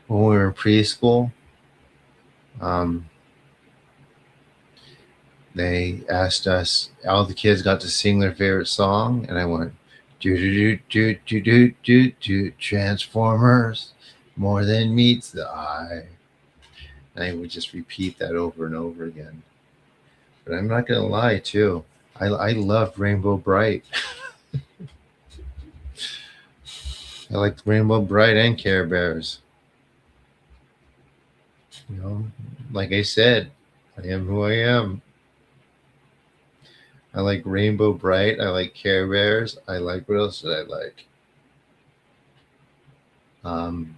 when we were in preschool, um, they asked us, all the kids got to sing their favorite song, and I went, do do do do do do do Transformers, more than meets the eye. And I would just repeat that over and over again. But I'm not gonna lie too. I loved Rainbow Bright. I liked Rainbow Bright and Care Bears. You know, like I said, I am who I am. I like Rainbow Bright. I like Care Bears. I like, what else did I like? Um,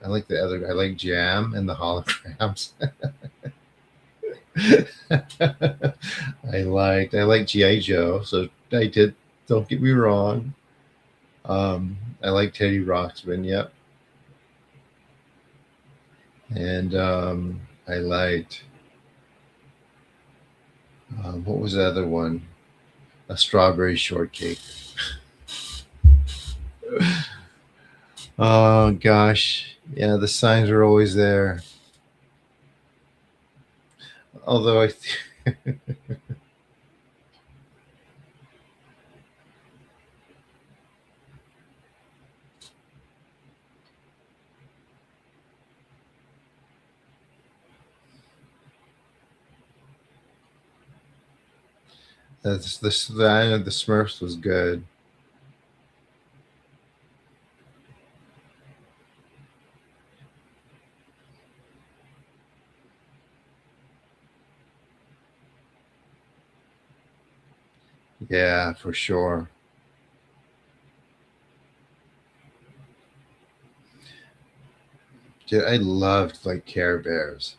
I like the other. I like Jam and the holograms. I like GI Joe. So I did. Don't get me wrong. I like Teddy Ruxpin. Yep. And I liked, what was the other one? A Strawberry Shortcake. Oh gosh, yeah, the signs are always there. Although That's the Smurfs was good. Yeah, for sure. Dude, I loved like Care Bears.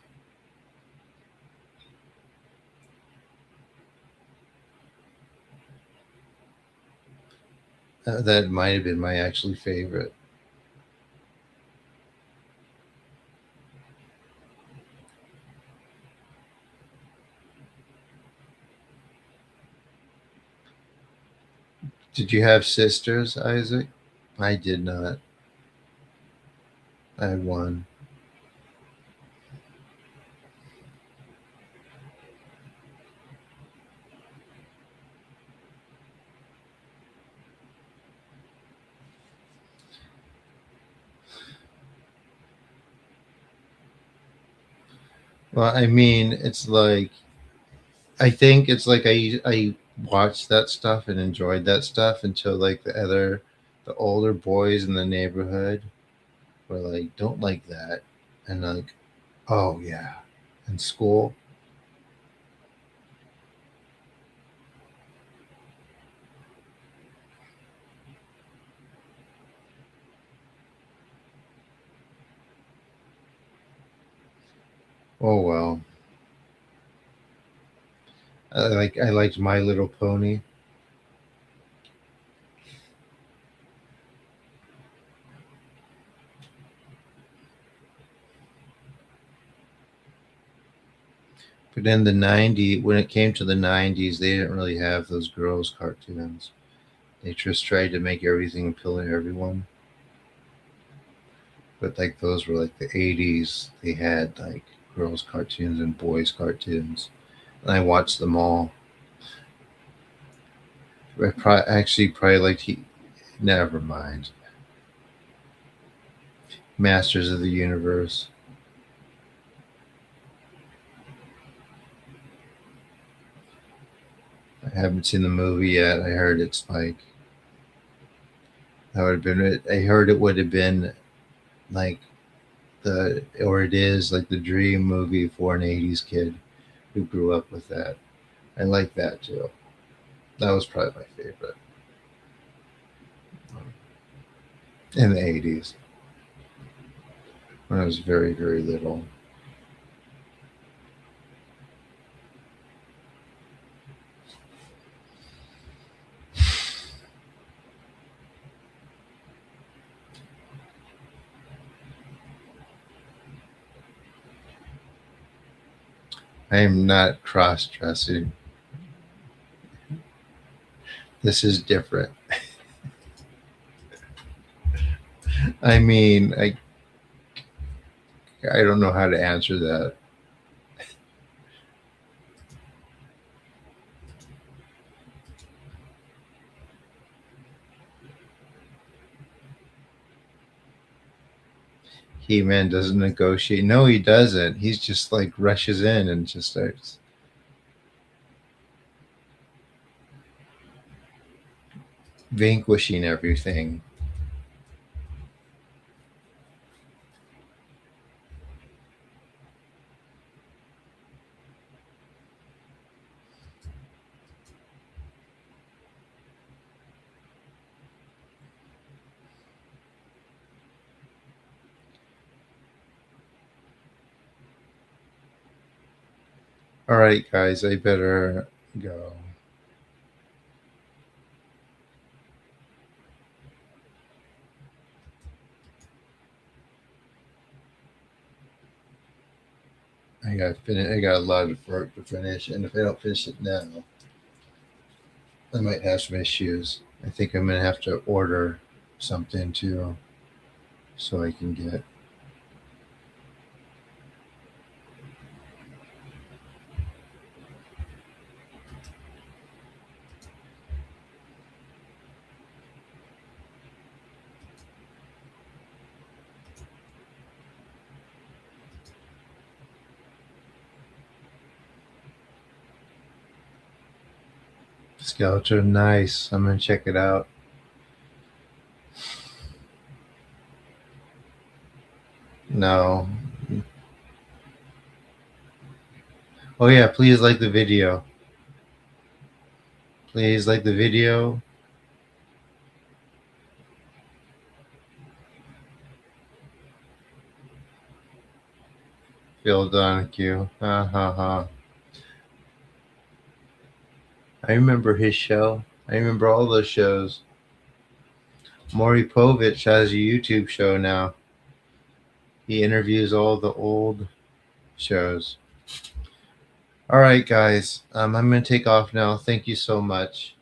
That might have been my actually favorite. Did you have sisters, Isaac? I did not. I had one. Well, I mean, it's like I think it's like I watched that stuff and enjoyed that stuff until like the older boys in the neighborhood were like, don't like that, and like, oh yeah, in school. Oh well, I liked My Little Pony. But in the '90s, when it came to the '90s, they didn't really have those girls' cartoons. They just tried to make everything appeal to everyone. But like those were like the '80s. They had like girls' cartoons and boys' cartoons, and I watched them all. Actually probably like he. Never mind. Masters of the Universe. I haven't seen the movie yet. I heard it's like that would have been it. I heard it would have been like or it is like the dream movie for an '80s kid who grew up with that. I like that too. That was probably my favorite in the '80s when I was very very little. I am not cross dressing. This is different. I mean, I don't know how to answer that. He Man doesn't negotiate. No, he doesn't. He's just like rushes in and just starts vanquishing everything. All right, guys, I better go. I got a lot of work to finish, and if I don't finish it now, I might have some issues. I think I'm gonna have to order something too, so I can get. Skeleton, nice. I'm gonna check it out. No. Oh yeah, please like the video. Please like the video. Phil Donahue. Ha ha ha. I remember his show. I remember all those shows. Maury Povich has a YouTube show now. He interviews all the old shows. All right, guys. I'm going to take off now. Thank you so much.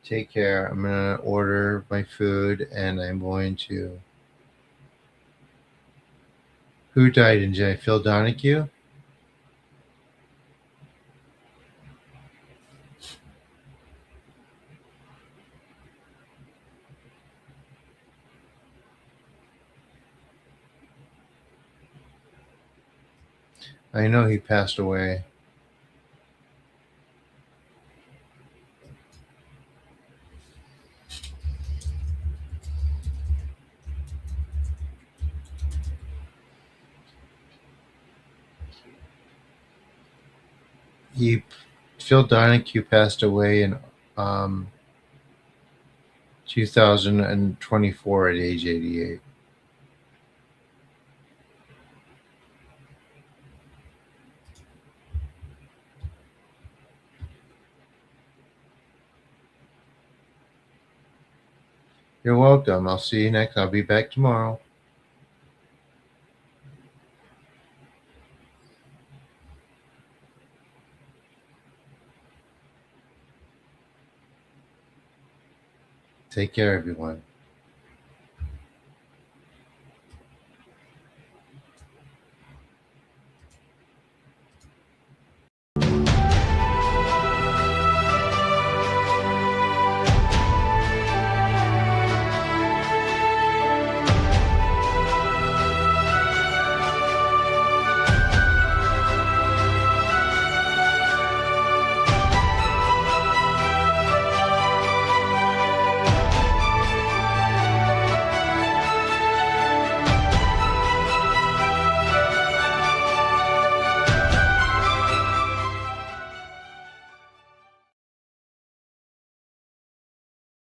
Take care. I'm going to order my food and I'm going to. Who died in jail? Phil Donahue? I know he passed away. He Phil Donahue passed away in um, 2024 at age 88. You're welcome. I'll see you next. I'll be back tomorrow. Take care, everyone.